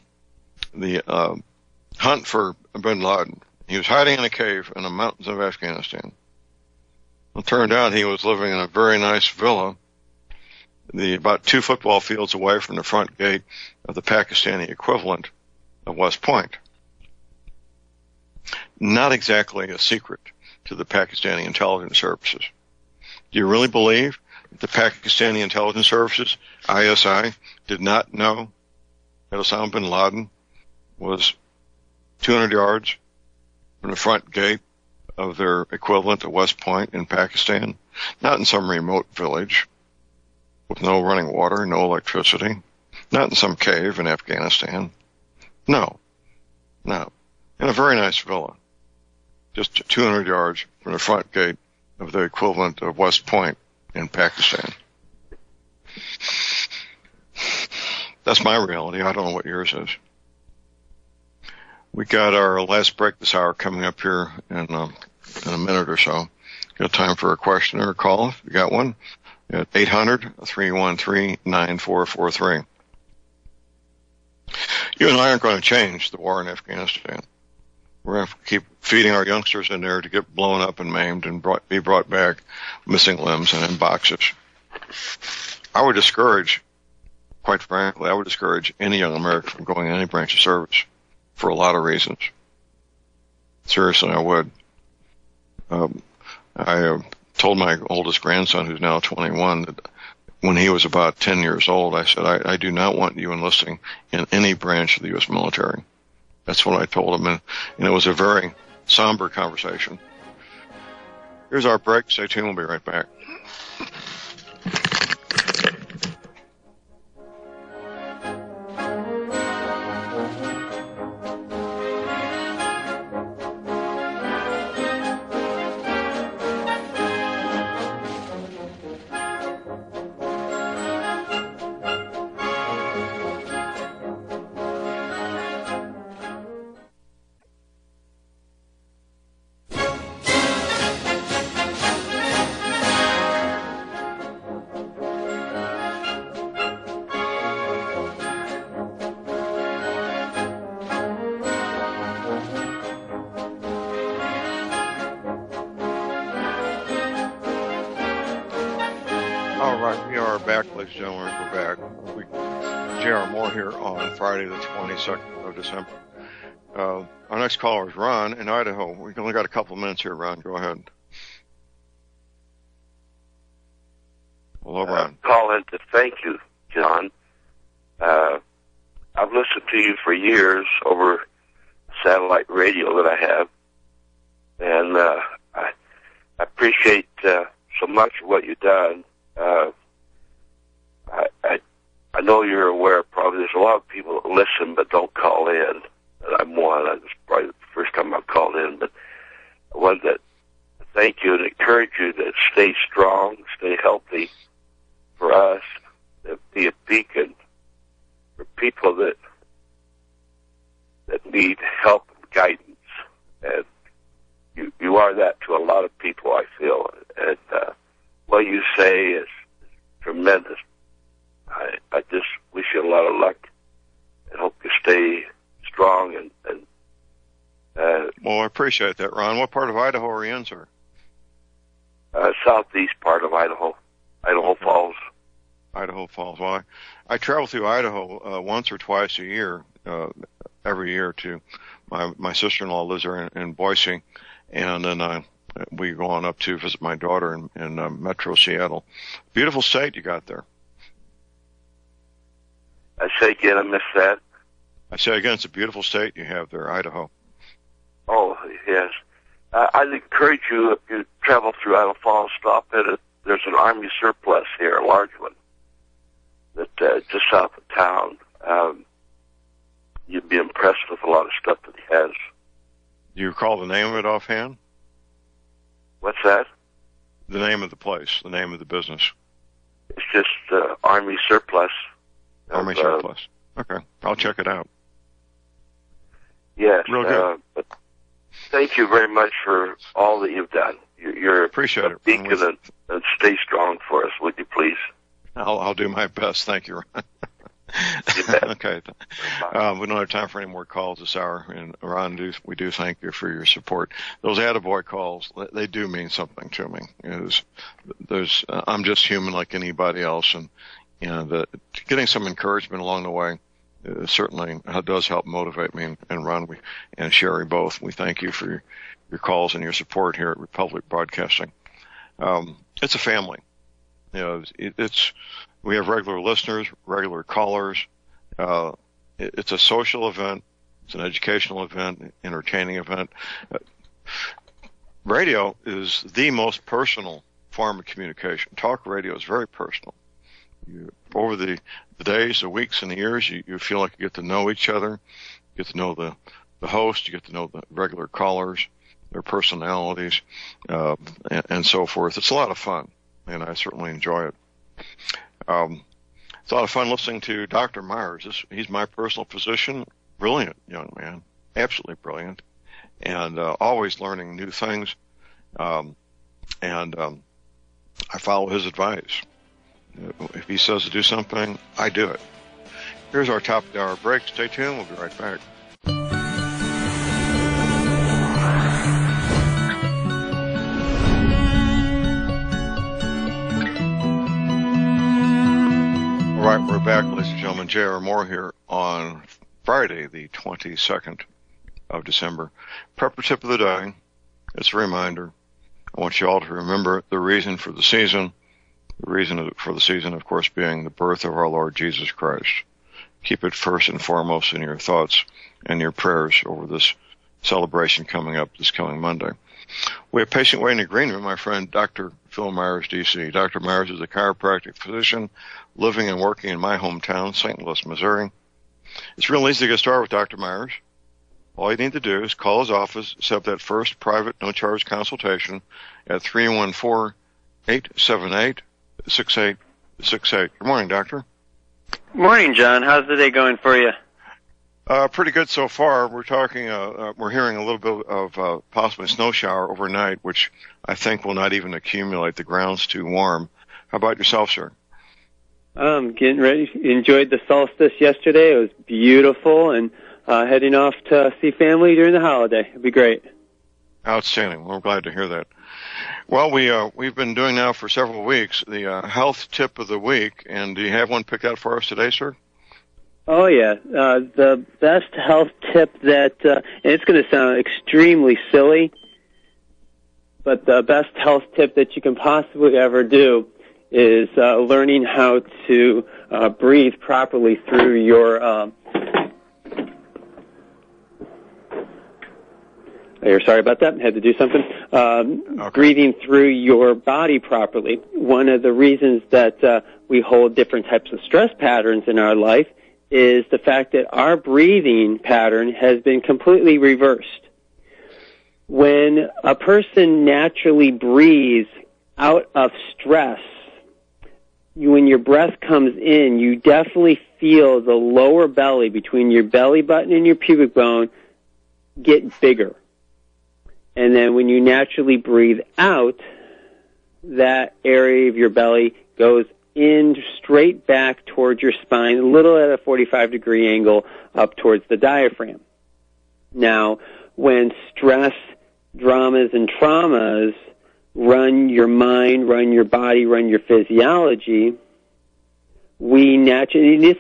the hunt for bin Laden. He was hiding in a cave in the mountains of Afghanistan. It turned out he was living in a very nice villa about 2 football fields away from the front gate of the Pakistani equivalent of West Point. Not exactly a secret to the Pakistani intelligence services. Do you really believe that the Pakistani intelligence services, ISI, did not know that Osama bin Laden was 200 yards from the front gate of their equivalent at West Point in Pakistan, not in some remote village with no running water, no electricity, not in some cave in Afghanistan. No. In a very nice villa, just 200 yards from the front gate of the equivalent of West Point in Pakistan. That's my reality. I don't know what yours is. We got our last break this hour coming up here in a minute or so. Got time for a question or a call if you got one at 800-313-9443. You and I aren't going to change the war in Afghanistan. We're going to keep feeding our youngsters in there to get blown up and maimed and be brought back missing limbs and in boxes. I would discourage, quite frankly, any young American from going in any branch of service for a lot of reasons. Seriously, I would. I told my oldest grandson, who's now 21, that when he was about 10 years old, I said, I do not want you enlisting in any branch of the U.S. military. That's what I told him, and it was a very somber conversation. Here's our break. Stay tuned. We'll be right back. December. Our next caller is Ron in Idaho. We've only got a couple minutes here, Ron. Go ahead. Hello, Ron. Calling to thank you, John. I've listened to you for years over satellite radio that I have, and I appreciate so much of what you've done. I know you're aware probably there's a lot of people that listen but don't call in. I'm one. It's probably the first time I've called in, but I wanted to thank you and encourage you to stay strong, stay healthy for us, to be a beacon for people that need help and guidance. And you are that to a lot of people, I feel. And what you say is tremendous. I just wish you a lot of luck and hope you stay strong and well, I appreciate that, Ron. What part of Idaho are you in, sir? Southeast part of Idaho, Idaho Falls. Idaho Falls. Well, I travel through Idaho once or twice a year, every year to my sister-in-law lives there in Boise, and then we go on up to visit my daughter in Metro Seattle. Beautiful state you got there. I say again, I missed that. I say again, it's a beautiful state you have there, Idaho. Oh, yes. I'd encourage you, if you travel through Idaho Falls, stop at it. There's an Army surplus here, a large one, that just south of town. You'd be impressed with a lot of stuff that he has. Do you recall the name of it offhand? What's that? The name of the place, the name of the business. It's just Army surplus. Army surplus. Okay, I'll check it out. Yes. Real good. But thank you very much for all that you've done. You're appreciate a it, beacon, and stay strong for us, would you please? I'll do my best. Thank you, Ron. You bet. Okay. We don't have time for any more calls this hour. And Ron, we do thank you for your support. Those attaboy calls, they do mean something to me. I'm just human like anybody else, and getting some encouragement along the way certainly does help motivate me and Ron and Sherry both. We thank you for your calls and your support here at Republic Broadcasting. It's a family. We have regular listeners, regular callers. It's a social event. It's an educational event, entertaining event. radio is the most personal form of communication. Talk radio is very personal. Over the days, the weeks, and the years, you feel like you get to know each other. You get to know the host. You get to know the regular callers, their personalities, and so forth. It's a lot of fun, and I certainly enjoy it. It's a lot of fun listening to Dr. Myers. He's my personal physician. Brilliant young man, absolutely brilliant, and always learning new things. I follow his advice. If he says to do something, I do it. Here's our top of the hour break. Stay tuned. We'll be right back. All right, we're back, ladies and gentlemen. J.R. Moore here on Friday, the 22nd of December. Prepper tip of the day. It's a reminder. I want you all to remember the reason for the season. The reason for the season, of course, being the birth of our Lord Jesus Christ. Keep it first and foremost in your thoughts and your prayers over this celebration coming up this coming Monday. We have patient waiting in the green room, my friend Dr. Phil Myers, D.C. Dr. Myers is a chiropractic physician living and working in my hometown, St. Louis, Missouri. It's real easy to get started with Dr. Myers. All you need to do is call his office, set up that first private, no-charge consultation at 314-878-6868. Good morning, Doctor. Morning, John. How's the day going for you? Pretty good so far. We're talking. We're hearing a little bit of possibly snow shower overnight, which I think will not even accumulate. The ground's too warm. How about yourself, sir? Getting ready. Enjoyed the solstice yesterday. It was beautiful, and heading off to see family during the holiday. It'd be great. Outstanding. We're glad to hear that. Well, we've been doing now for several weeks the health tip of the week, and do you have one picked out for us today, sir? Oh, yeah. The best health tip that, and it's going to sound extremely silly, but the best health tip that you can possibly ever do is learning how to breathe properly through your sorry about that. Had to do something. Okay. Breathing through your body properly. One of the reasons that we hold different types of stress patterns in our life is the fact that our breathing pattern has been completely reversed. When a person naturally breathes out of stress, when your breath comes in, you definitely feel the lower belly between your belly button and your pubic bone get bigger. And then when you naturally breathe out, that area of your belly goes in straight back towards your spine, a little at a 45-degree angle up towards the diaphragm. Now, when stress, dramas, and traumas run your mind, run your body, run your physiology, we naturally, this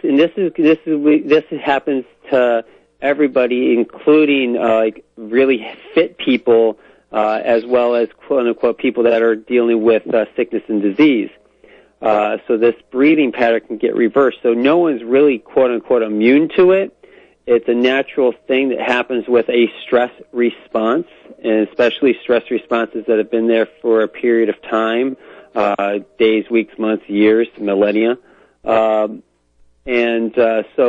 happens to everybody, including like really fit people, as well as quote unquote people that are dealing with sickness and disease. So this breathing pattern can get reversed. So no one's really quote unquote immune to it. It's a natural thing that happens with a stress response, and especially stress responses that have been there for a period of time, days, weeks, months, years, millennia. So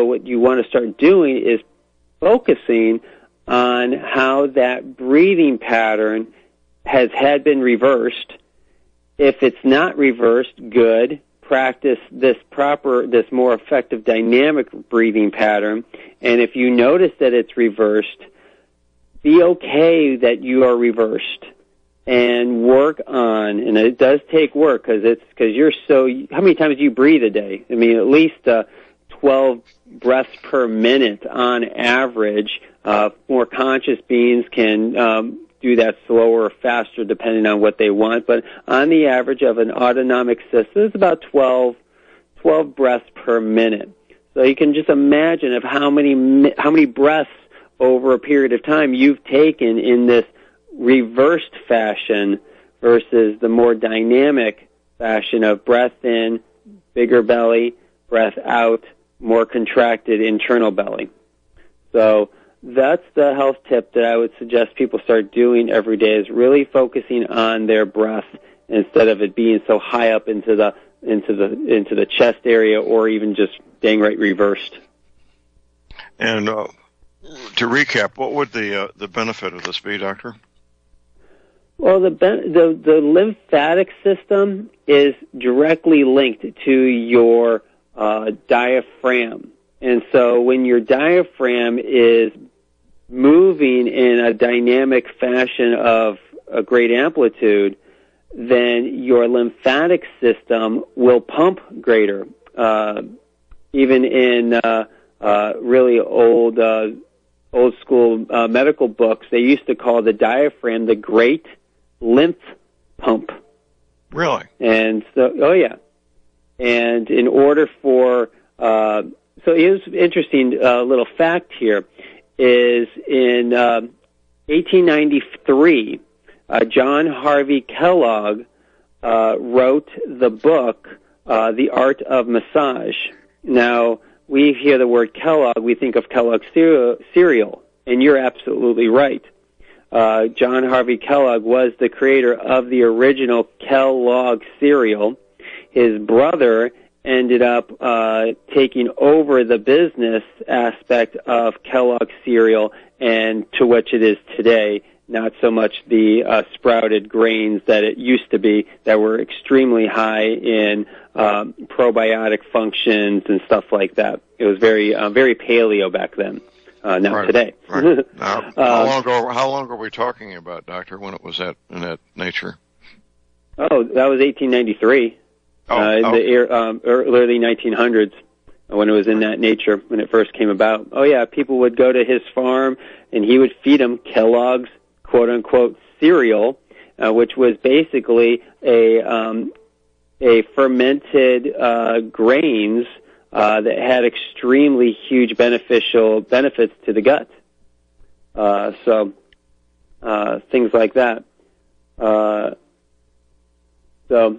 what you want to start doing is focusing on how that breathing pattern had been reversed. If it's not reversed, good. Practice this more effective dynamic breathing pattern. And if you notice that it's reversed, be okay that you are reversed and work on, and it does take work because you're so, how many times do you breathe a day? I mean, at least 12 breaths per minute on average. More conscious beings can do that slower or faster depending on what they want, but on the average of an autonomic system, it's about 12 breaths per minute. So you can just imagine of how many breaths over a period of time you've taken in this reversed fashion versus the more dynamic fashion of breath in, bigger belly, breath out, more contracted internal belly. So that's the health tip that I would suggest people start doing every day, is really focusing on their breath instead of it being so high up into the chest area, or even just dang right reversed. And to recap, what would the benefit of this be, Doctor? Well, the lymphatic system is directly linked to your diaphragm. And so when your diaphragm is moving in a dynamic fashion of a great amplitude, then your lymphatic system will pump greater. Even in really old school medical books, they used to call the diaphragm the great lymph pump. Really? And so, oh yeah. And in order for, so here's an interesting little fact here, is in 1893, John Harvey Kellogg wrote the book, The Art of Massage. Now, we hear the word Kellogg, we think of Kellogg's cereal, and you're absolutely right. John Harvey Kellogg was the creator of the original Kellogg cereal. His brother ended up taking over the business aspect of Kellogg cereal, and to which it is today, not so much the sprouted grains that it used to be that were extremely high in probiotic functions and stuff like that. It was very paleo back then. Not today. Right. Now, how long are we talking about, Doctor, when it was in that nature? Oh, that was 1893. In the early 1900s, when it was in that nature, when it first came about. Oh yeah, people would go to his farm, and he would feed them Kellogg's quote-unquote cereal, which was basically a fermented grains that had extremely huge benefits to the gut. So things like that. So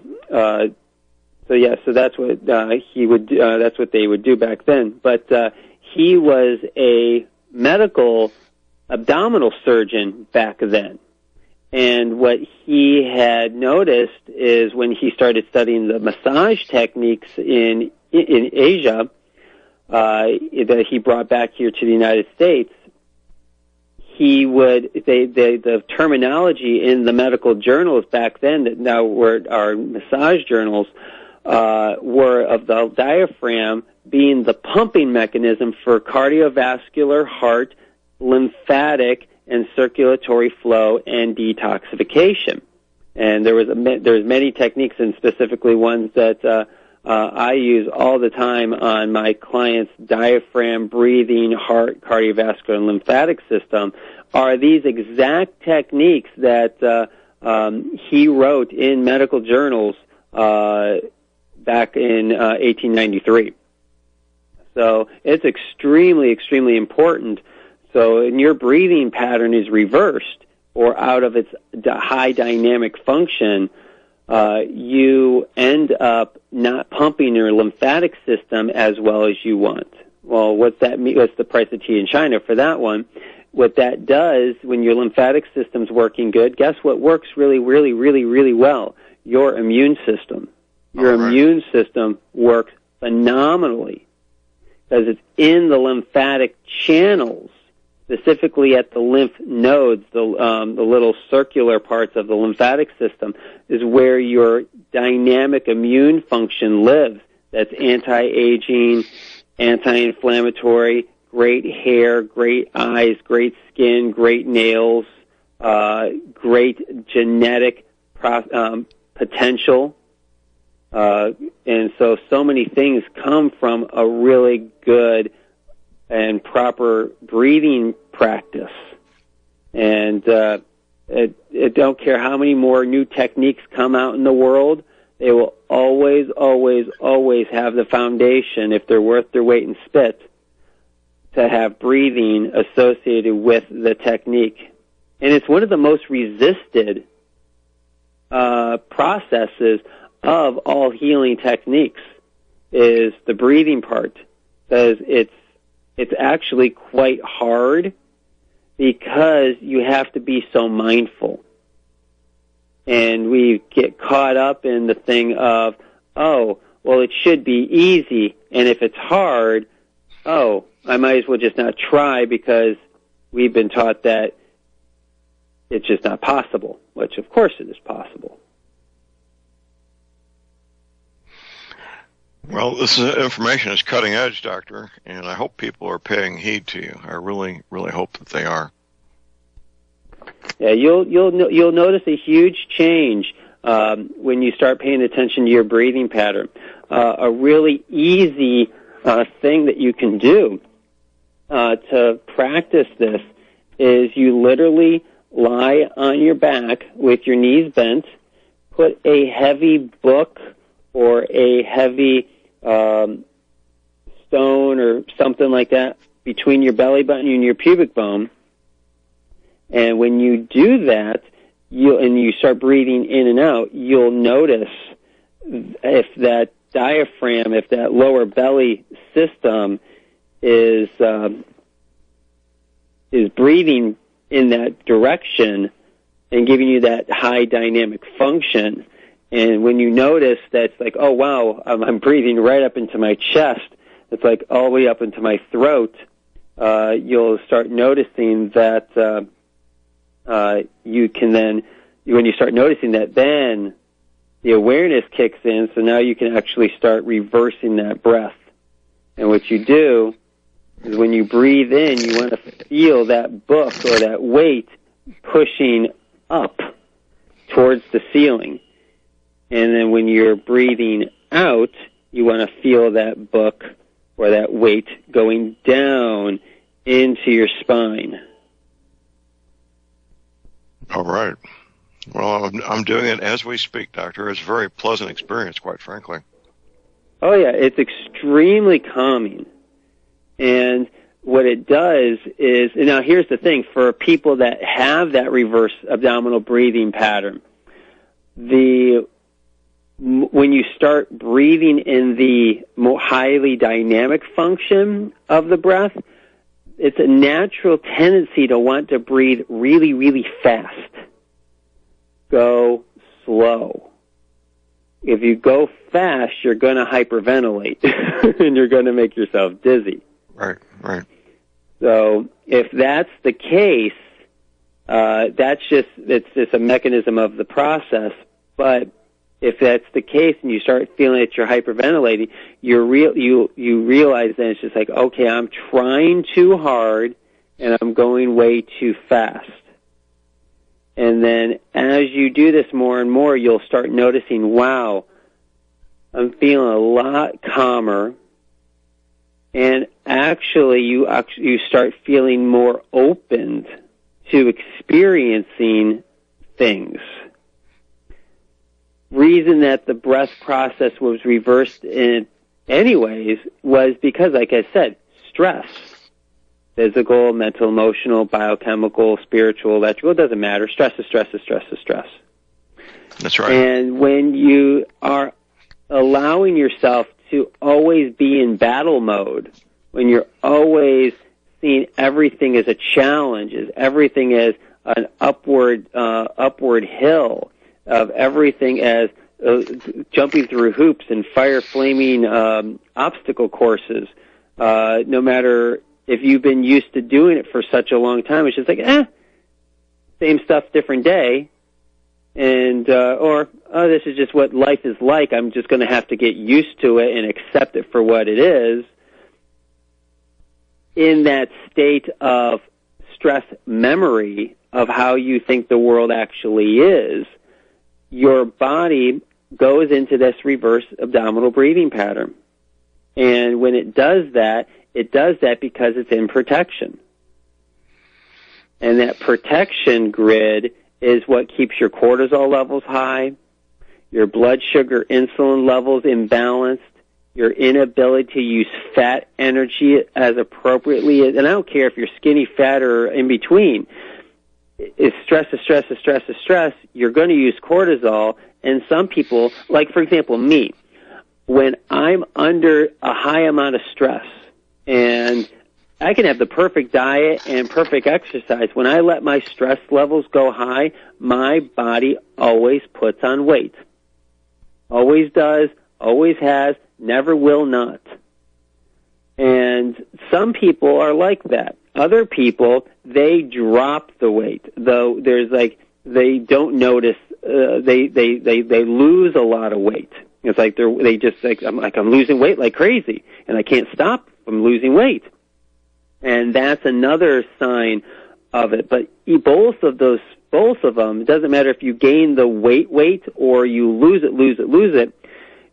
that's what he would. That's what they would do back then. But he was a medical abdominal surgeon back then, and what he had noticed is when he started studying the massage techniques in Asia, that he brought back here to the United States, he would, the terminology in the medical journals back then that now were our massage journals, were of the diaphragm being the pumping mechanism for cardiovascular, heart, lymphatic, and circulatory flow and detoxification. And there's many techniques, and specifically ones that I use all the time on my clients' diaphragm, breathing, heart, cardiovascular, and lymphatic system, are these exact techniques that he wrote in medical journals back in 1893. So it's extremely, extremely important. So when your breathing pattern is reversed or out of its high dynamic function, you end up not pumping your lymphatic system as well as you want. Well, what's that mean? What's the price of tea in China for that one? What that does, when your lymphatic system's working good, guess what works really, really, really, really well? Your immune system. Your immune system works phenomenally because it's in the lymphatic channels, specifically at the lymph nodes, the little circular parts of the lymphatic system, is where your dynamic immune function lives. That's anti-aging, anti-inflammatory, great hair, great eyes, great skin, great nails, great genetic potential. And so many things come from a really good and proper breathing practice. And it don't care how many more new techniques come out in the world, they will always, always, always have the foundation, if they're worth their weight in spit, to have breathing associated with the technique. And it's one of the most resisted processes of all healing techniques, is the breathing part, because it's actually quite hard because you have to be so mindful. And we get caught up in the thing of, oh, well, it should be easy, and if it's hard, oh, I might as well just not try because we've been taught that it's just not possible, which of course it is possible. Well, this information is cutting edge, Doctor, and I hope people are paying heed to you. I really, really hope that they are. Yeah, you'll notice a huge change when you start paying attention to your breathing pattern. A really easy thing that you can do to practice this is you literally lie on your back with your knees bent, put a heavy book or a heavy stone or something like that between your belly button and your pubic bone. And when you do that, you start breathing in and out, you'll notice if that diaphragm, if that lower belly system is breathing in that direction and giving you that high dynamic function. And when you notice that it's like, oh, wow, I'm breathing right up into my chest, it's like all the way up into my throat, you'll start noticing that you can then, when you start noticing that, then the awareness kicks in, so now you can actually start reversing that breath. And what you do is when you breathe in, you want to feel that book or that weight pushing up towards the ceiling. And then when you're breathing out, you want to feel that book or that weight going down into your spine. All right. Well, I'm doing it as we speak, Doctor. It's a very pleasant experience, quite frankly. Oh, yeah. It's extremely calming. And what it does is, now here's the thing, for people that have that reverse abdominal breathing pattern, when you start breathing in the more highly dynamic function of the breath, it's a natural tendency to want to breathe really, really fast. Go slow. If you go fast, you're going to hyperventilate, and you're going to make yourself dizzy. Right, right. So if that's the case, it's just a mechanism of the process. But if that's the case and you start feeling that you're hyperventilating, you realize then it's just like, okay, I'm trying too hard and I'm going way too fast. And then as you do this more and more, you'll start noticing, wow, I'm feeling a lot calmer. And actually, you start feeling more open to experiencing things. Reason that the breath process was reversed in anyways was because, like I said, stress. Physical, mental, emotional, biochemical, spiritual, electrical, it doesn't matter. Stress is stress is stress is stress. That's right. And when you are allowing yourself to always be in battle mode, when you're always seeing everything as a challenge, as everything as an upward hill, of everything as jumping through hoops and flaming obstacle courses, no matter if you've been used to doing it for such a long time, it's just like, same stuff, different day. And, this is just what life is like. I'm just going to have to get used to it and accept it for what it is. In that state of stress memory of how you think the world actually is, your body goes into this reverse abdominal breathing pattern. And when it does that because it's in protection. And that protection grid is what keeps your cortisol levels high, your blood sugar, insulin levels imbalanced, your inability to use fat energy as appropriately. And I don't care if you're skinny, fat, or in between. If stress is stress is stress is stress, you're going to use cortisol. And some people, like, for example, me, when I'm under a high amount of stress and I can have the perfect diet and perfect exercise. When I let my stress levels go high, my body always puts on weight. Always does, always has, never will not. And some people are like that. Other people, they drop the weight, though there's like, they don't notice, they lose a lot of weight. It's like they just like, I'm losing weight like crazy, and I can't stop from losing weight. And that's another sign of it. But both of them, it doesn't matter if you gain the weight or you lose it,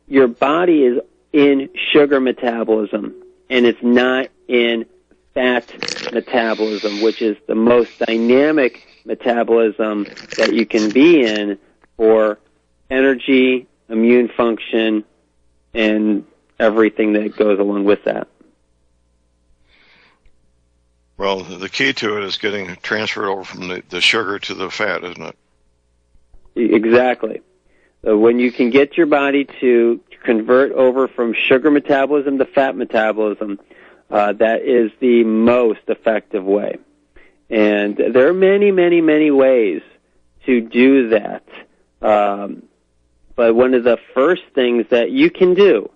your body is in sugar metabolism, and it's not in fat metabolism, which is the most dynamic metabolism that you can be in for energy, immune function, and everything that goes along with that. Well, the key to it is getting transferred over from the sugar to the fat, isn't it? Exactly. So when you can get your body to convert over from sugar metabolism to fat metabolism, that is the most effective way. And there are many, many, many ways to do that. But one of the first things that you can do,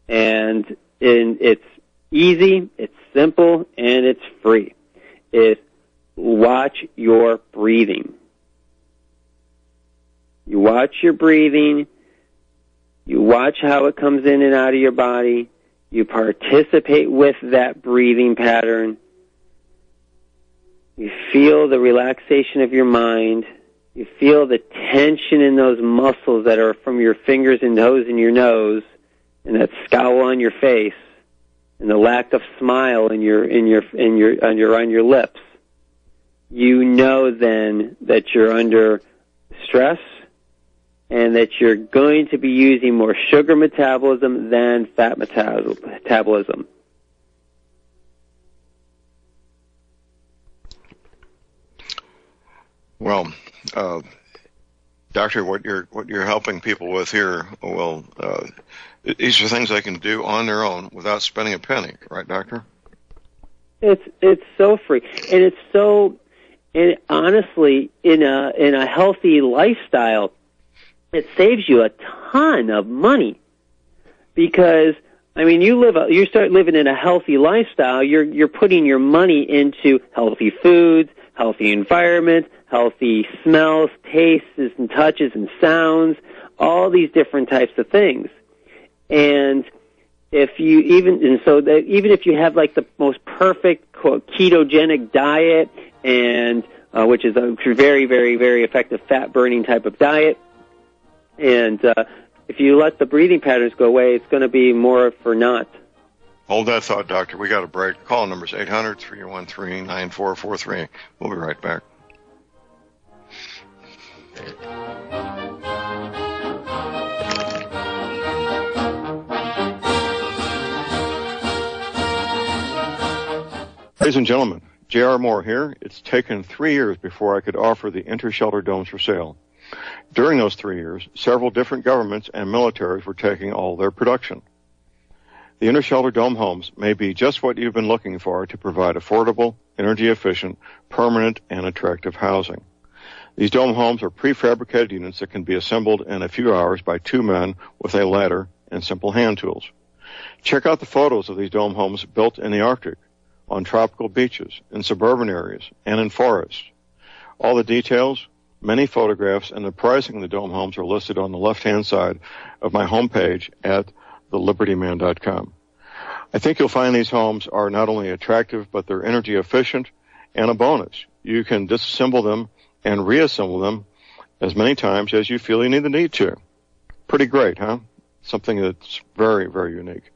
and it's easy, it's simple, and it's free, is watch your breathing. You watch your breathing, you watch how it comes in and out of your body, you participate with that breathing pattern, you feel the relaxation of your mind, you feel the tension in those muscles that are from your fingers and toes in your nose, and that scowl on your face, and the lack of smile on your lips. You know then that you're under stress, and that you're going to be using more sugar metabolism than fat metabolism. Well, Doctor, what you're helping people with here, well, these are things they can do on their own without spending a penny, right, Doctor? It's so free, and it's so, and honestly, in a healthy lifestyle, it saves you a ton of money, because I mean, you start living in a healthy lifestyle, you're putting your money into healthy foods, healthy environment, healthy smells, tastes and touches and sounds, all these different types of things. And even if you have like the most perfect ketogenic diet, and which is a very, very, very effective fat burning type of diet, and if you let the breathing patterns go away, it's going to be more for naught. Hold that thought, Doctor. We got a break. Call numbers 800-313-9443. We'll be right back. Ladies and gentlemen, J.R. Moore here. It's taken 3 years before I could offer the inter-shelter domes for sale. During those 3 years, several different governments and militaries were taking all their production. The inter-shelter dome homes may be just what you've been looking for to provide affordable, energy-efficient, permanent, and attractive housing. These dome homes are prefabricated units that can be assembled in a few hours by 2 men with a ladder and simple hand tools. Check out the photos of these dome homes built in the Arctic, on tropical beaches, in suburban areas, and in forests. All the details, many photographs, and the pricing of the dome homes are listed on the left-hand side of my homepage at thelibertyman.com. I think you'll find these homes are not only attractive, but they're energy efficient, and a bonus. You can disassemble them and reassemble them as many times as you feel you need to. Pretty great, huh? Something that's very, very unique.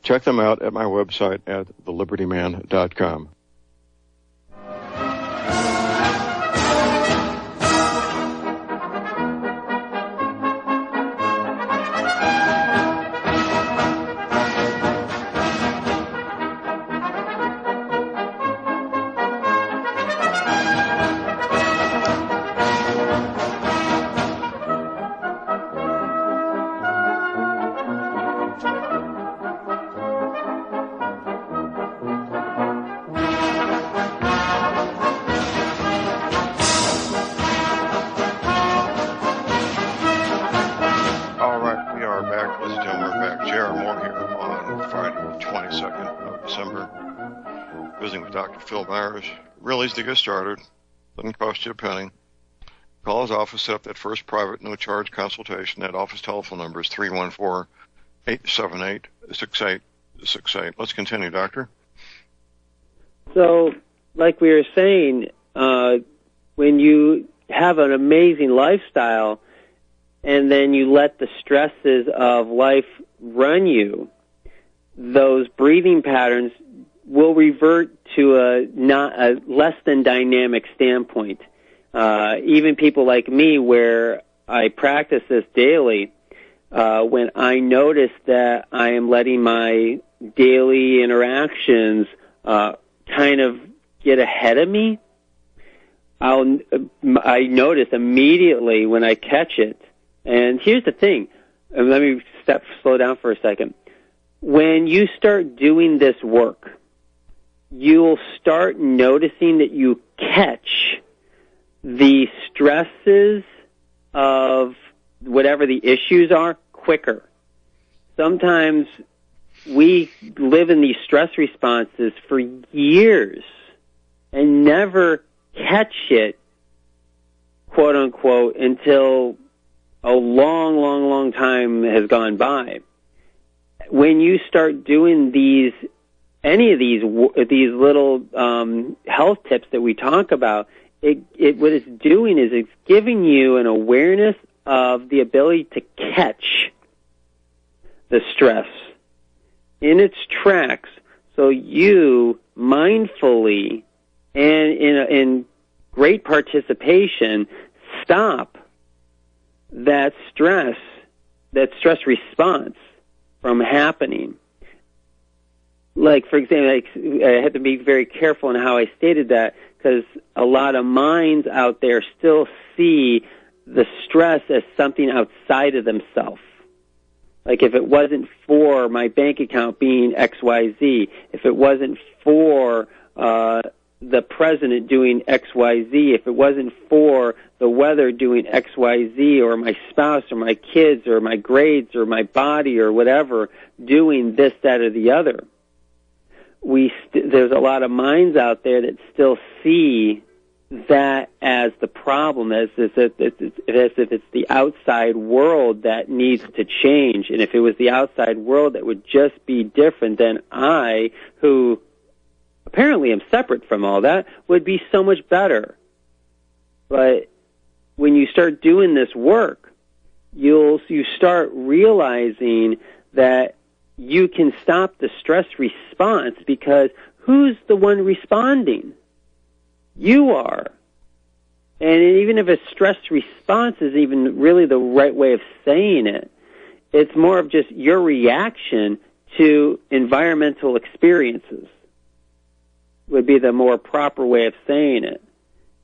Check them out at my website at thelibertyman.com. back. Ladies and gentlemen, we're back. J.R. Moore here on Friday, 22nd of December. Visiting with Dr. Phil Myers. Real easy to get started. Doesn't cost you a penny. Call his office, set up that first private, no-charge consultation. That office telephone number is 314-878-6868. Let's continue, Doctor. So, like we were saying, when you have an amazing lifestyle and then you let the stresses of life run you, those breathing patterns will revert to a less than dynamic standpoint. Even people like me, where I practice this daily, when I notice that I am letting my daily interactions kind of get ahead of me, I notice immediately when I catch it. And here's the thing. Let me slow down for a second. When you start doing this work, you'll start noticing that you catch the stresses of whatever the issues are quicker. Sometimes we live in these stress responses for years and never catch it, quote unquote, until a long time has gone by. When you start doing any of these little health tips that we talk about, what it's doing is it's giving you an awareness of the ability to catch the stress in its tracks, so you mindfully and in great participation stop that stress response from happening. Like, for example, I had to be very careful in how I stated that, because a lot of minds out there still see the stress as something outside of themselves. Like, if it wasn't for my bank account being XYZ, if it wasn't for the president doing XYZ, if it wasn't for the weather doing XYZ, or my spouse or my kids or my grades or my body or whatever doing this, that, or the other. There's a lot of minds out there that still see that as the problem, as if it's the outside world that needs to change. And if it was the outside world that would just be different, then I, who apparently am separate from all that, would be so much better. But when you start doing this work, you start realizing that you can stop the stress response, because who's the one responding? You are. And even if a stress response is even really the right way of saying it, it's more of just your reaction to environmental experiences would be the more proper way of saying it,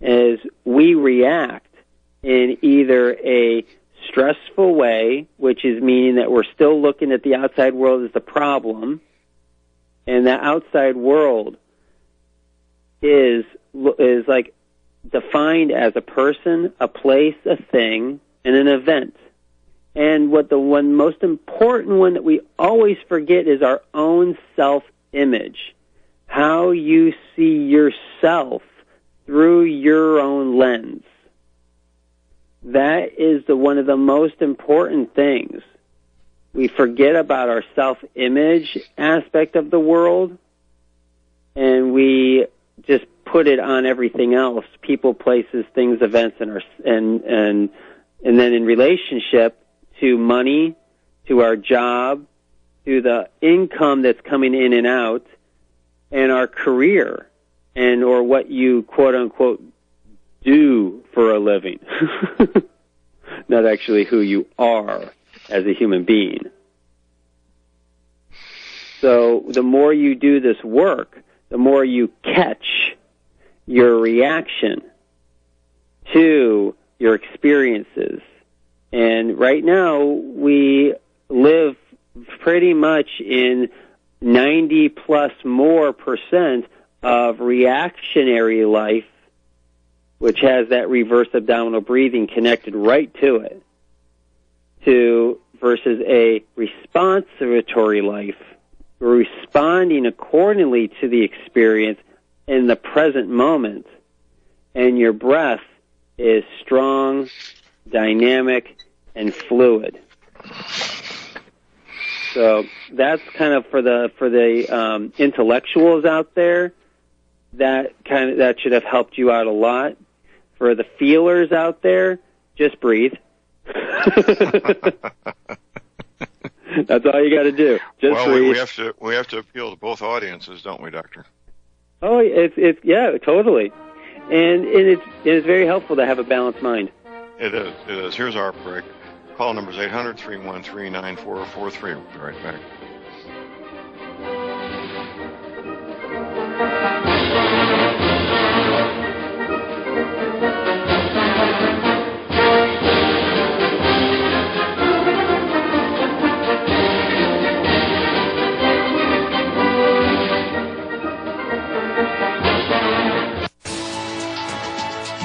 is we react in either a stressful way, which is meaning that we're still looking at the outside world as the problem, and that outside world is like defined as a person, a place, a thing, and an event. And what the most important one that we always forget is our own self-image, how you see yourself through your own lens. That is one of the most important things. We forget about our self-image aspect of the world, and we just put it on everything else: people, places, things, events, and then in relationship to money, to our job, to the income that's coming in and out, and our career, or what you quote unquote do for a living. Not actually who you are as a human being. So the more you do this work, the more you catch your reaction to your experiences. And right now we live pretty much in 90 plus more % of reactionary life, which has that reverse abdominal breathing connected right to it, to versus a responsitory life. We're responding accordingly to the experience in the present moment, and your breath is strong, dynamic, and fluid. So that's kind of for the intellectuals out there. That should have helped you out a lot. For the feelers out there, just breathe. That's all you got to do. Just breathe. We have to appeal to both audiences, don't we, Doctor? Oh, it's yeah, totally. And it's very helpful to have a balanced mind. It is. Here's our break. Call numbers 800-313-9443. We'll be right back.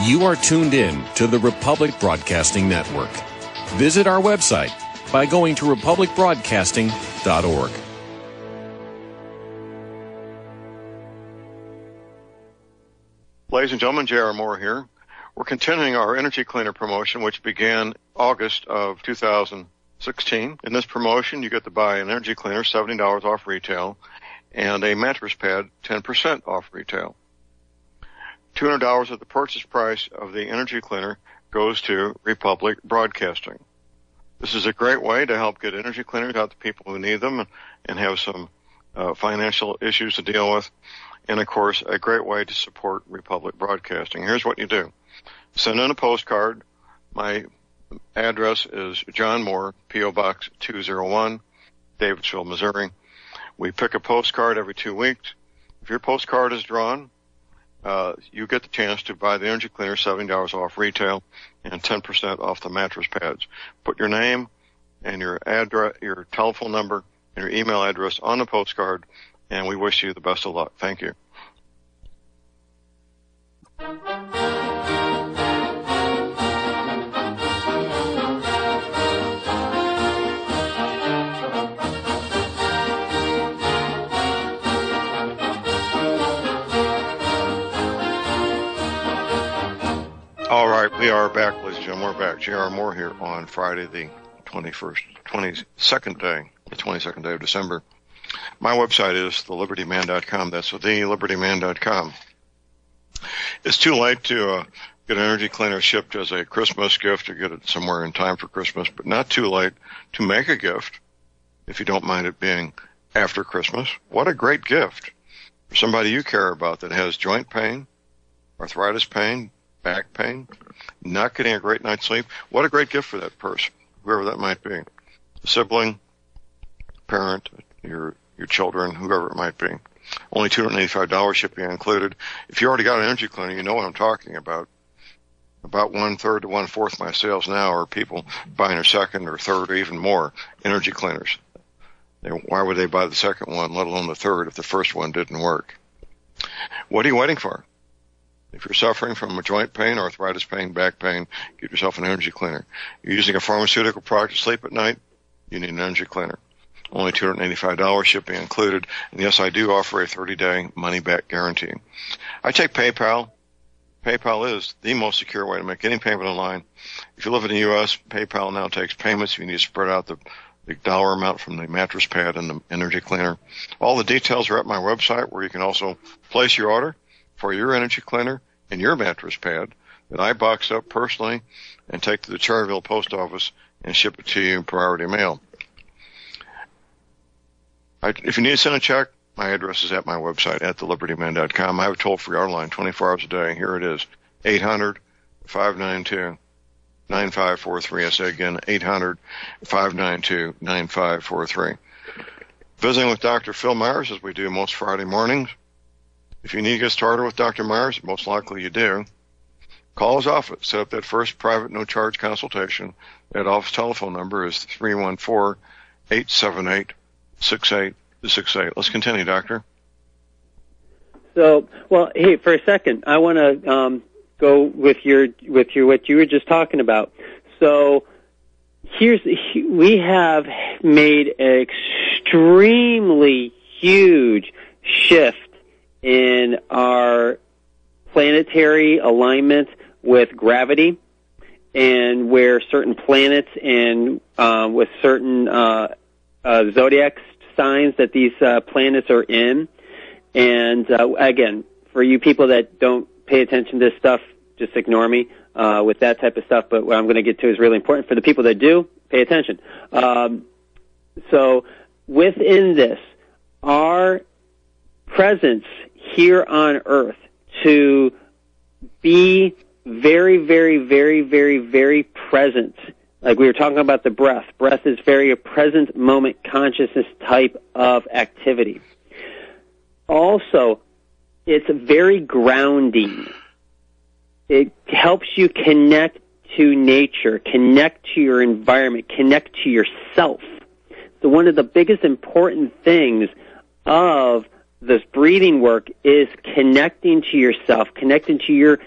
You are tuned in to the Republic Broadcasting Network. Visit our website by going to republicbroadcasting.org. Ladies and gentlemen, J.R. Moore here. We're continuing our Energy Cleaner promotion, which began August of 2016. In this promotion, you get to buy an Energy Cleaner, $70 off retail, and a mattress pad, 10% off retail. $200 of the purchase price of the Energy Cleaner goes to Republic Broadcasting. This is a great way to help get energy cleaners out to people who need them and have some financial issues to deal with. And, of course, a great way to support Republic Broadcasting. Here's what you do. Send in a postcard. My address is John Moore, P.O. Box 201, Davidsville, Missouri. We pick a postcard every 2 weeks. If your postcard is drawn, you get the chance to buy the Energy Cleaner, $70 off retail, and 10% off the mattress pads. Put your name and your address, your telephone number, and your email address on the postcard, and we wish you the best of luck. Thank you. All right, we are back, ladies and gentlemen. We're back. J.R. Moore here on Friday, the 22nd day of December. My website is thelibertyman.com. That's thelibertyman.com. It's too late to get an energy cleaner shipped as a Christmas gift or get it somewhere in time for Christmas, but not too late to make a gift, if you don't mind it being after Christmas. What a great gift for somebody you care about that has joint pain, arthritis pain, back pain, not getting a great night's sleep. What a great gift for that person, whoever that might be. A sibling, parent, your children, whoever it might be. Only $285 shipping included. If you already got an energy cleaner, you know what I'm talking about. About 1/3 to 1/4 of my sales now are people buying a second or third or even more energy cleaners. Why would they buy the second one, let alone the third, if the first one didn't work? What are you waiting for? If you're suffering from a joint pain, arthritis pain, back pain, get yourself an energy cleaner. You're using a pharmaceutical product to sleep at night, you need an energy cleaner. Only $285 shipping included. And yes, I do offer a 30-day money-back guarantee. I take PayPal. PayPal is the most secure way to make any payment online. If you live in the U.S., PayPal now takes payments if you need to spread out the dollar amount from the mattress pad and the energy cleaner. All the details are at my website, where you can also place your order for your energy cleaner and your mattress pad that I box up personally and take to the Cherryville post office and ship it to you in priority mail. If you need to send a check, my address is at my website at thelibertyman.com. I have a toll-free order line 24 hours a day. Here it is, 800-592-9543. I say again, 800-592-9543. Visiting with Dr. Phil Myers, as we do most Friday mornings. If you need to get started with Dr. Myers, most likely you do, call his office. Set up that first private no-charge consultation. That office telephone number is 314-878-6868. Let's continue, Doctor. So, well, hey, for a second, I want to go with what you were just talking about. So, we have made an extremely huge shift in our planetary alignment with gravity, and where certain planets and with certain zodiac signs that these planets are in. And again, for you people that don't pay attention to this stuff, just ignore me with that type of stuff. But what I'm going to get to is really important. For the people that do, pay attention. So within this, our presence here on Earth to be very, very, very, very, very present. Like we were talking about the breath. Breath is very a present moment consciousness type of activity. Also, it's very grounding. It helps you connect to nature, connect to your environment, connect to yourself. So one of the biggest important things of this breathing work is connecting to yourself, connecting to your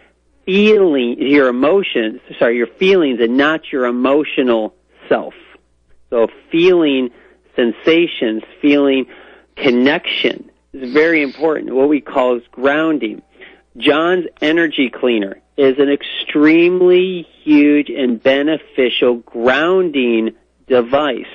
feelings, your feelings, and not your emotional self. So feeling sensations, feeling connection is very important. What we call is grounding. John's energy cleaner is an extremely huge and beneficial grounding device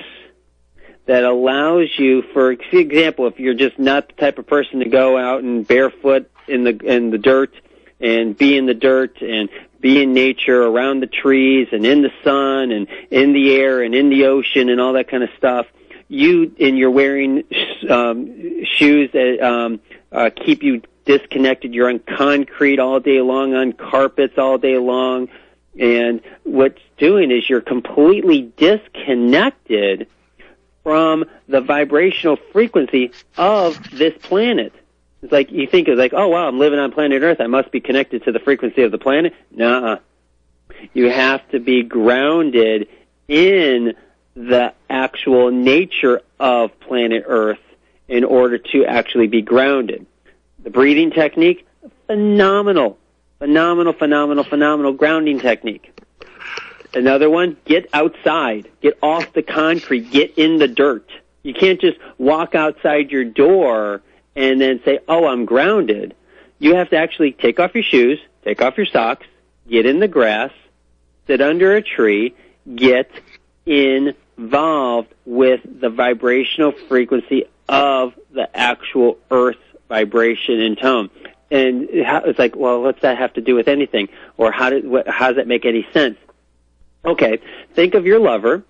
that allows you, for example, if you're just not the type of person to go out and barefoot in the dirt and be in the dirt and be in nature around the trees and in the sun and in the air and in the ocean and all that kind of stuff, you're wearing shoes that keep you disconnected. You're on concrete all day long, on carpets all day long, and what's doing is you're completely disconnected from the vibrational frequency of this planet. It's like you think it's like, oh wow, I'm living on planet Earth, I must be connected to the frequency of the planet. Nuh-uh. You have to be grounded in the actual nature of planet Earth in order to actually be grounded. The breathing technique, phenomenal grounding technique. Another one, get outside, get off the concrete, get in the dirt. You can't just walk outside your door and then say, oh, I'm grounded. You have to actually take off your shoes, take off your socks, get in the grass, sit under a tree, get involved with the vibrational frequency of the actual Earth vibration and tone. And it's like, well, what's that have to do with anything? Or how does that make any sense? Okay, think of your lover,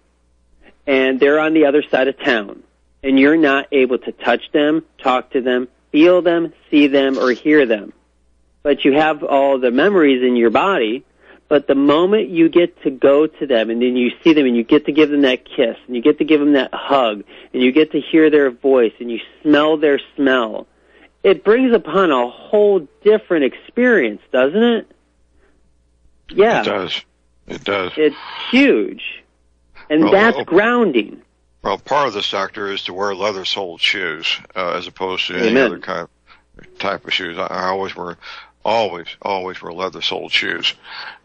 and they're on the other side of town, and you're not able to touch them, talk to them, feel them, see them, or hear them. But you have all the memories in your body, but the moment you get to go to them, and then you see them, and you get to give them that kiss, and you get to give them that hug, and you get to hear their voice, and you smell their smell, it brings upon a whole different experience, doesn't it? Yeah. It does. It's huge. And that's grounding. Well, part of this, Doctor, is to wear leather-soled shoes as opposed to any other type of shoes. I always wear leather-soled shoes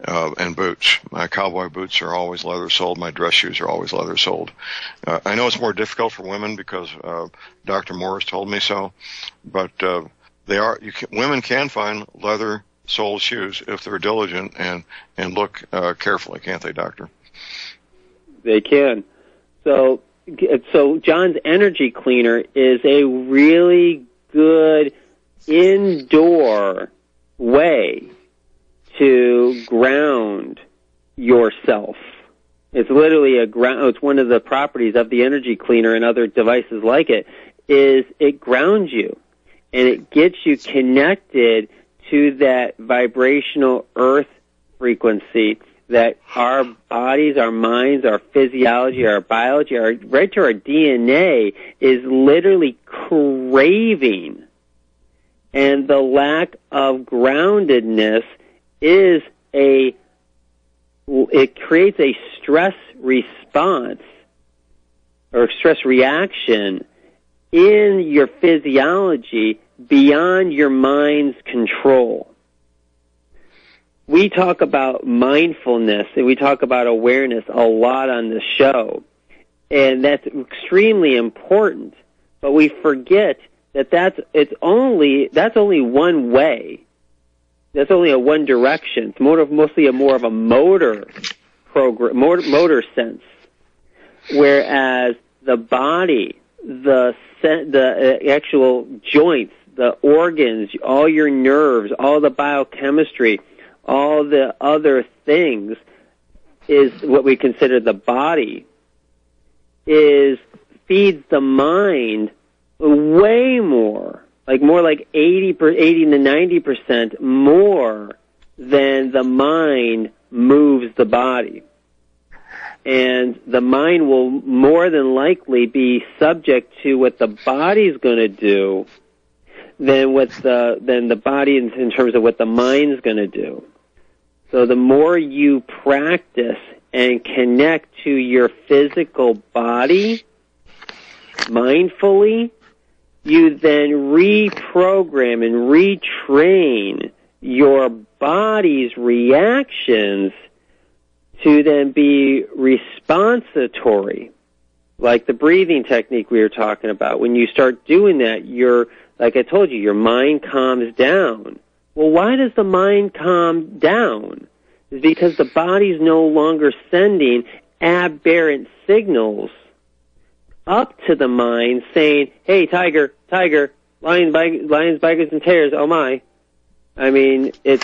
and boots. My cowboy boots are always leather-soled. My dress shoes are always leather-soled. I know it's more difficult for women because Dr. Morris told me so, but women can find leather-soled shoes if they're diligent and look carefully, can't they, Doctor? They can. So John's energy cleaner is a really good indoor way to ground yourself. It's literally it's one of the properties of the energy cleaner and other devices like it is it grounds you and it gets you connected to that vibrational earth frequency that our bodies, our minds, our physiology, our biology, right to our DNA is literally craving. And the lack of groundedness it creates a stress response or stress reaction in your physiology beyond your mind's control. we talk about mindfulness and we talk about awareness a lot on this show, and that's extremely important. But we forget that that's only one way. That's only a one direction. It's mostly more of a motor sense. Whereas the body, the actual joints, the organs, all your nerves, all the biochemistry, all the other things is what we consider the body, feeds the mind way more, more like 80 to 90% more than the mind moves the body. And the mind will more than likely be subject to what the body's going to do than the body in terms of what the mind's going to do. So the more you practice and connect to your physical body mindfully, you then reprogram and retrain your body's reactions to then be responsitory, like the breathing technique we were talking about. When you start doing that, like I told you, your mind calms down. Well, why does the mind calm down? It's because the body's no longer sending aberrant signals up to the mind saying, hey, tiger, lions, bikers, and tears, oh my. I mean, it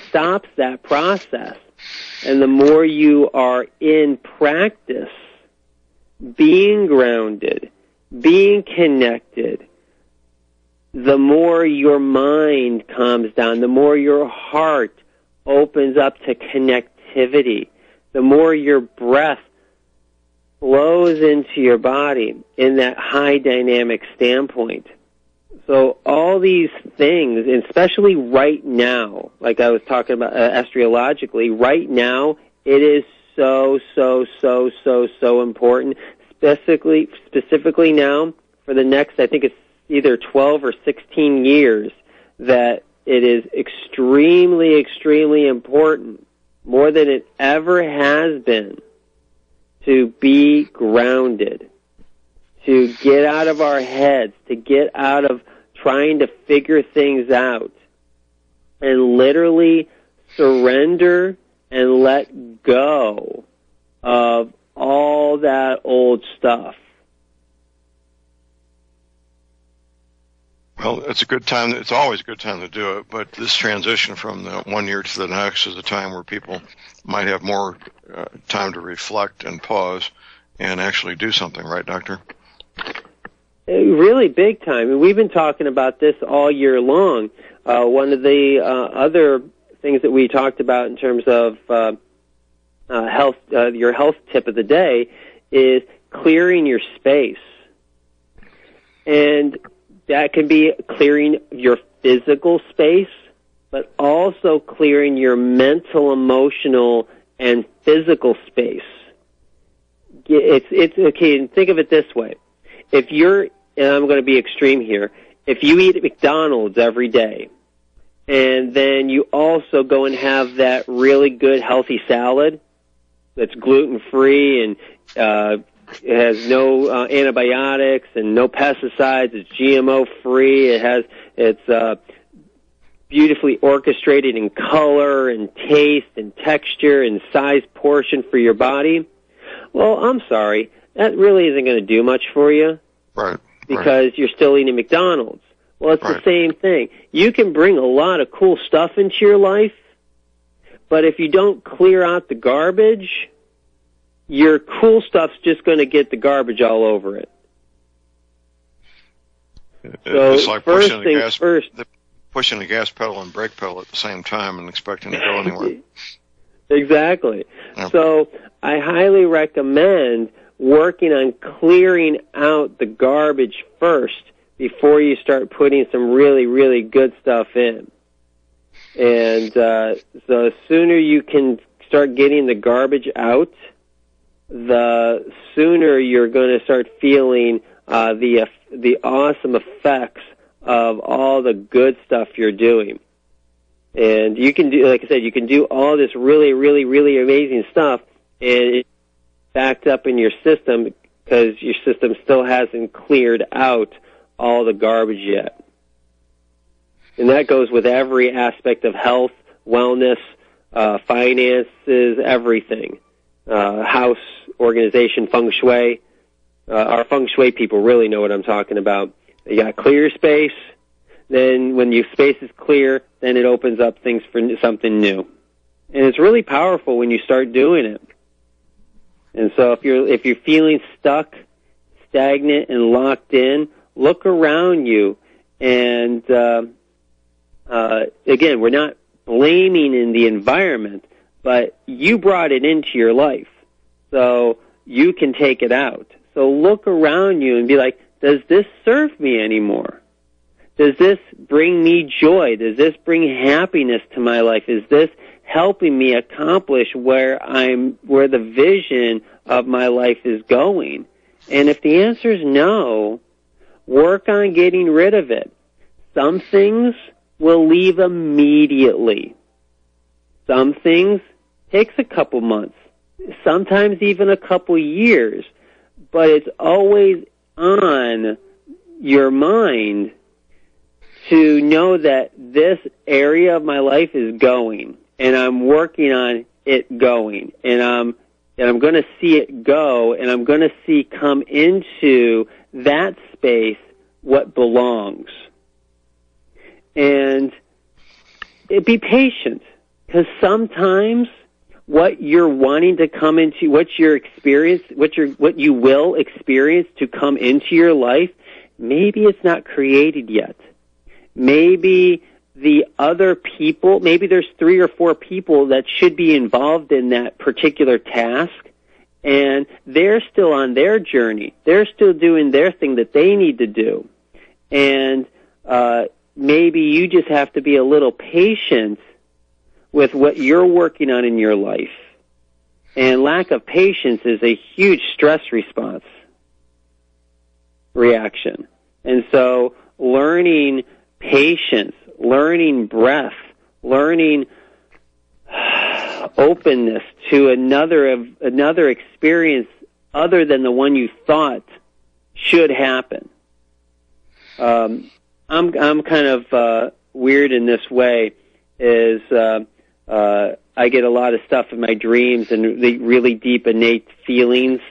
stops that process. And the more you are in practice, being grounded, being connected, the more your mind calms down, the more your heart opens up to connectivity, the more your breath flows into your body in that high dynamic standpoint. So all these things, and especially right now, like I was talking about astrologically, right now it is so important, specifically now for the next, I think it's either 12 or 16 years, that it is extremely, extremely important, more than it ever has been, to be grounded, to get out of our heads, to get out of trying to figure things out, and literally surrender and let go of all that old stuff. Well, it's a good time. It's always a good time to do it, but this transition from the one year to the next is a time where people might have more time to reflect and pause and actually do something, right, Doctor? Really big time. And we've been talking about this all year long. One of the other things that we talked about in terms of health, your health tip of the day, is clearing your space. And that can be clearing your physical space, but also clearing your mental, emotional, and physical space. It's okay, and think of it this way. If you're, and I'm going to be extreme here, if you eat at McDonald's every day, and then you also go and have that really good healthy salad that's gluten-free and it has no antibiotics and no pesticides, it's GMO-free, it's beautifully orchestrated in color and taste and texture and size portion for your body, well, I'm sorry, that really isn't going to do much for you. Right. Because you're still eating McDonald's. Well, it's the same thing. You can bring a lot of cool stuff into your life, but if you don't clear out the garbage, your cool stuff's just going to get the garbage all over it. So it's like first pushing the gas pedal and brake pedal at the same time and expecting to go anywhere. Exactly. Yeah. So I highly recommend working on clearing out the garbage first before you start putting some really, really good stuff in. And so the sooner you can start getting the garbage out, the sooner you're going to start feeling the awesome effects of all the good stuff you're doing. And you can do, like I said, you can do all this really, really, really amazing stuff, and it's backed up in your system because your system still hasn't cleared out all the garbage yet. And that goes with every aspect of health, wellness, finances, everything. House, organization, feng shui. Our feng shui people really know what I'm talking about. You got clear space. Then when your space is clear, then it opens up things for something new. And it's really powerful when you start doing it. And so if you're feeling stuck, stagnant, and locked in, look around you. And again, we're not blaming in the environment, but you brought it into your life. So you can take it out. So look around you and be like, does this serve me anymore? Does this bring me joy? Does this bring happiness to my life? Is this helping me accomplish where the vision of my life is going? And if the answer is no, work on getting rid of it. Some things will leave immediately. Some things takes a couple months, sometimes even a couple years, but it's always on your mind to know that this area of my life is going, and I'm working on it going, and I'm going to see it go, and I'm going to see come into that space what belongs. And be patient, because sometimes what you're wanting to come into, what you will experience to come into your life, maybe it's not created yet. Maybe the other people, maybe there's 3 or 4 people that should be involved in that particular task, and they're still on their journey. They're still doing their thing that they need to do. And maybe you just have to be a little patient with what you're working on in your life. And lack of patience is a huge stress reaction. And so learning patience, learning breath, learning openness to another experience other than the one you thought should happen. I'm kind of weird in this way, is I get a lot of stuff in my dreams and the really deep innate feelings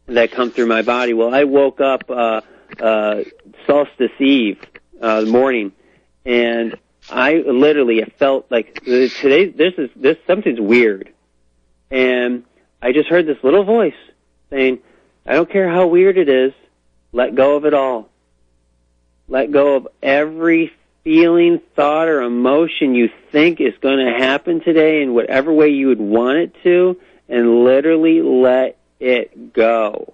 that come through my body. Well, I woke up solstice eve the morning, and I literally felt like today this something's weird, and I just heard this little voice saying, I don't care how weird it is, let go of it all. Let go of every feeling, thought, or emotion you think is going to happen today in whatever way you would want it to, and literally let it go.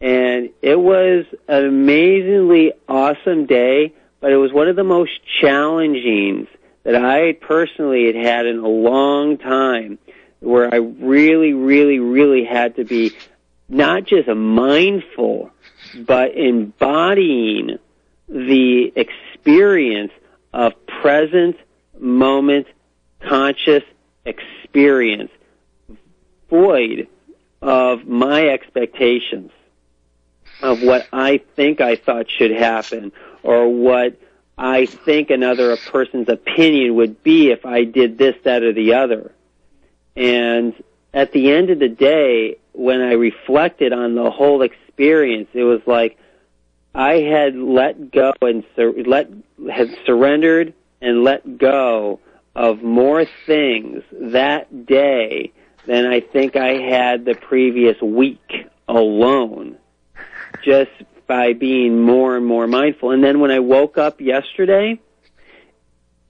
And it was an amazingly awesome day, but it was one of the most challenging that I personally had in a long time, where I really, really, really had to be not just mindful, but embodying the experience of present moment conscious experience, void of my expectations of what I think I thought should happen, or what I think another person's opinion would be if I did this, that, or the other. And at the end of the day, when I reflected on the whole experience, it was like I had let go and had surrendered and let go of more things that day than I think I had the previous week alone, just by being more and more mindful. And then when I woke up yesterday,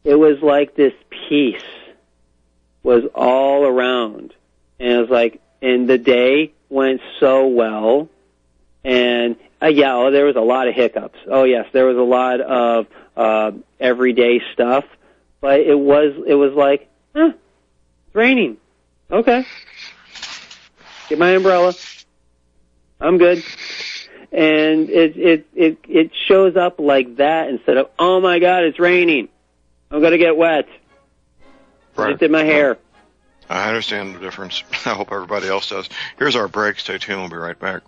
it was like this peace was all around. And it was like, and the day went so well. And there was a lot of hiccups. Oh yes, there was a lot of everyday stuff. But it was like, it's raining. Okay. Get my umbrella. I'm good. And it shows up like that instead of, oh my God, it's raining. I'm going to get wet. Right. I just did my hair. I understand the difference. I hope everybody else does. Here's our break. Stay tuned. We'll be right back.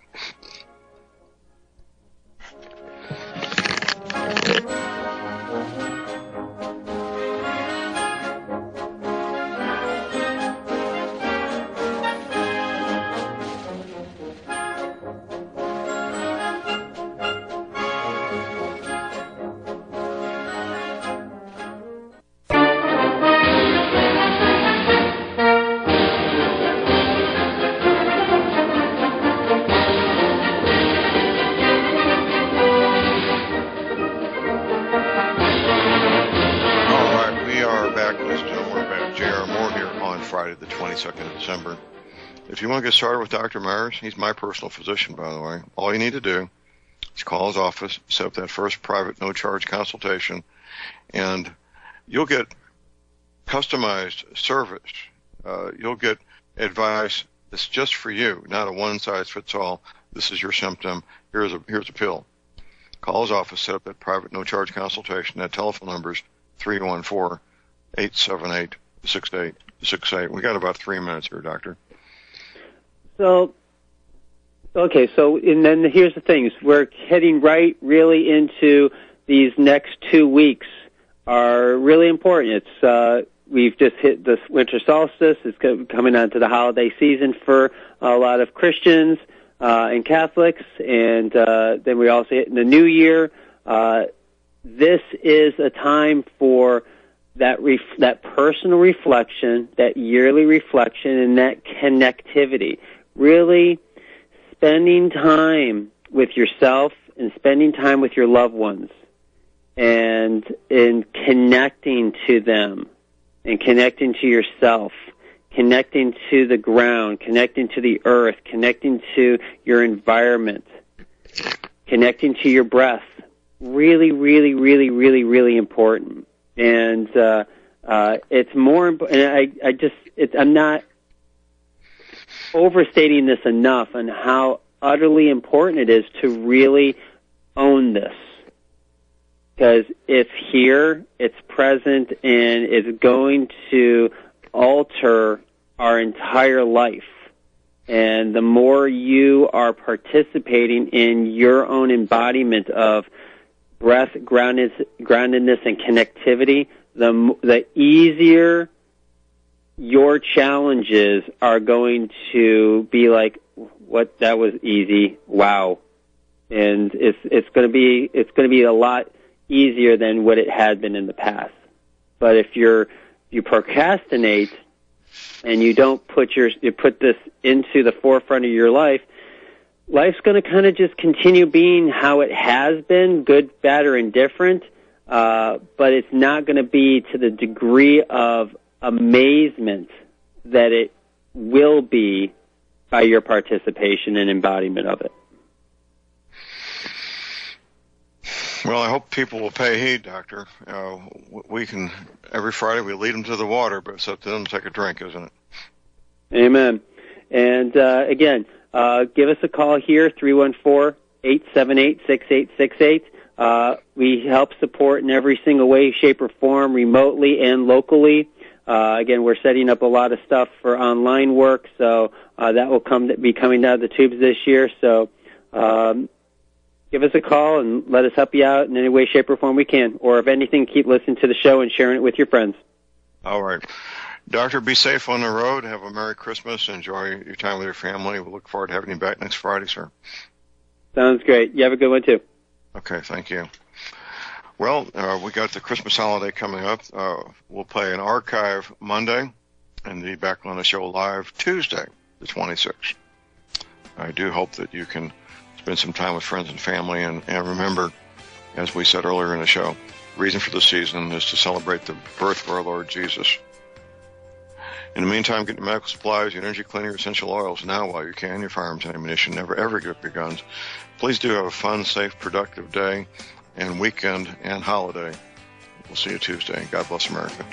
The 22nd of December. If you want to get started with Dr. Myers, he's my personal physician, by the way. All you need to do is call his office, set up that first private no-charge consultation, and you'll get customized service. You'll get advice that's just for you, not a one-size-fits-all. This is your symptom. Here's a pill. Call his office, set up that private no-charge consultation. That telephone number is 314-878-6868. We got about 3 minutes here, Doctor. So, okay, and then here's the thing. We're heading really into these next 2 weeks are really important. It's we've just hit the winter solstice. It's coming on to the holiday season for a lot of Christians and Catholics, and then we also hit the New Year. This is a time for that personal reflection, that yearly reflection, and that connectivity. Really spending time with yourself and spending time with your loved ones and connecting to them and connecting to yourself, connecting to the ground, connecting to the earth, connecting to your environment, connecting to your breath. Really, really, really, really, really important. And it's more important. I'm not overstating this enough on how utterly important it is to really own this, because it's here, it's present, and it's going to alter our entire life. And the more you are participating in your own embodiment of breath, groundedness, and connectivity, the easier your challenges are going to be. Like, what, that was easy, wow. And it's going to be a lot easier than what it had been in the past. But if you procrastinate and you don't you put this into the forefront of your life, life's going to kind of just continue being how it has been, good, bad, or indifferent, but it's not going to be to the degree of amazement that it will be by your participation and embodiment of it. Well, I hope people will pay heed, Doctor. Every Friday we lead them to the water, but it's up to them to take a drink, isn't it? Amen. And again, give us a call here, 314-878-6868. We help support in every single way, shape, or form, remotely and locally. Again, we're setting up a lot of stuff for online work, so that will be coming down the tubes this year. So give us a call and let us help you out in any way, shape, or form we can. Or if anything, keep listening to the show and sharing it with your friends. All right. Doctor, be safe on the road. Have a Merry Christmas. Enjoy your time with your family. We'll look forward to having you back next Friday, sir. Sounds great. You have a good one, too. Okay, thank you. Well, we got the Christmas holiday coming up. We'll play an archive Monday and be back on the show live Tuesday, the 26th. I do hope that you can spend some time with friends and family, and remember, as we said earlier in the show, the reason for the season is to celebrate the birth of our Lord Jesus. In the meantime, get your medical supplies, your energy cleaner, essential oils now while you can. Your firearms and ammunition, never ever give up your guns. Please do have a fun, safe, productive day and weekend and holiday. We'll see you Tuesday. God bless America.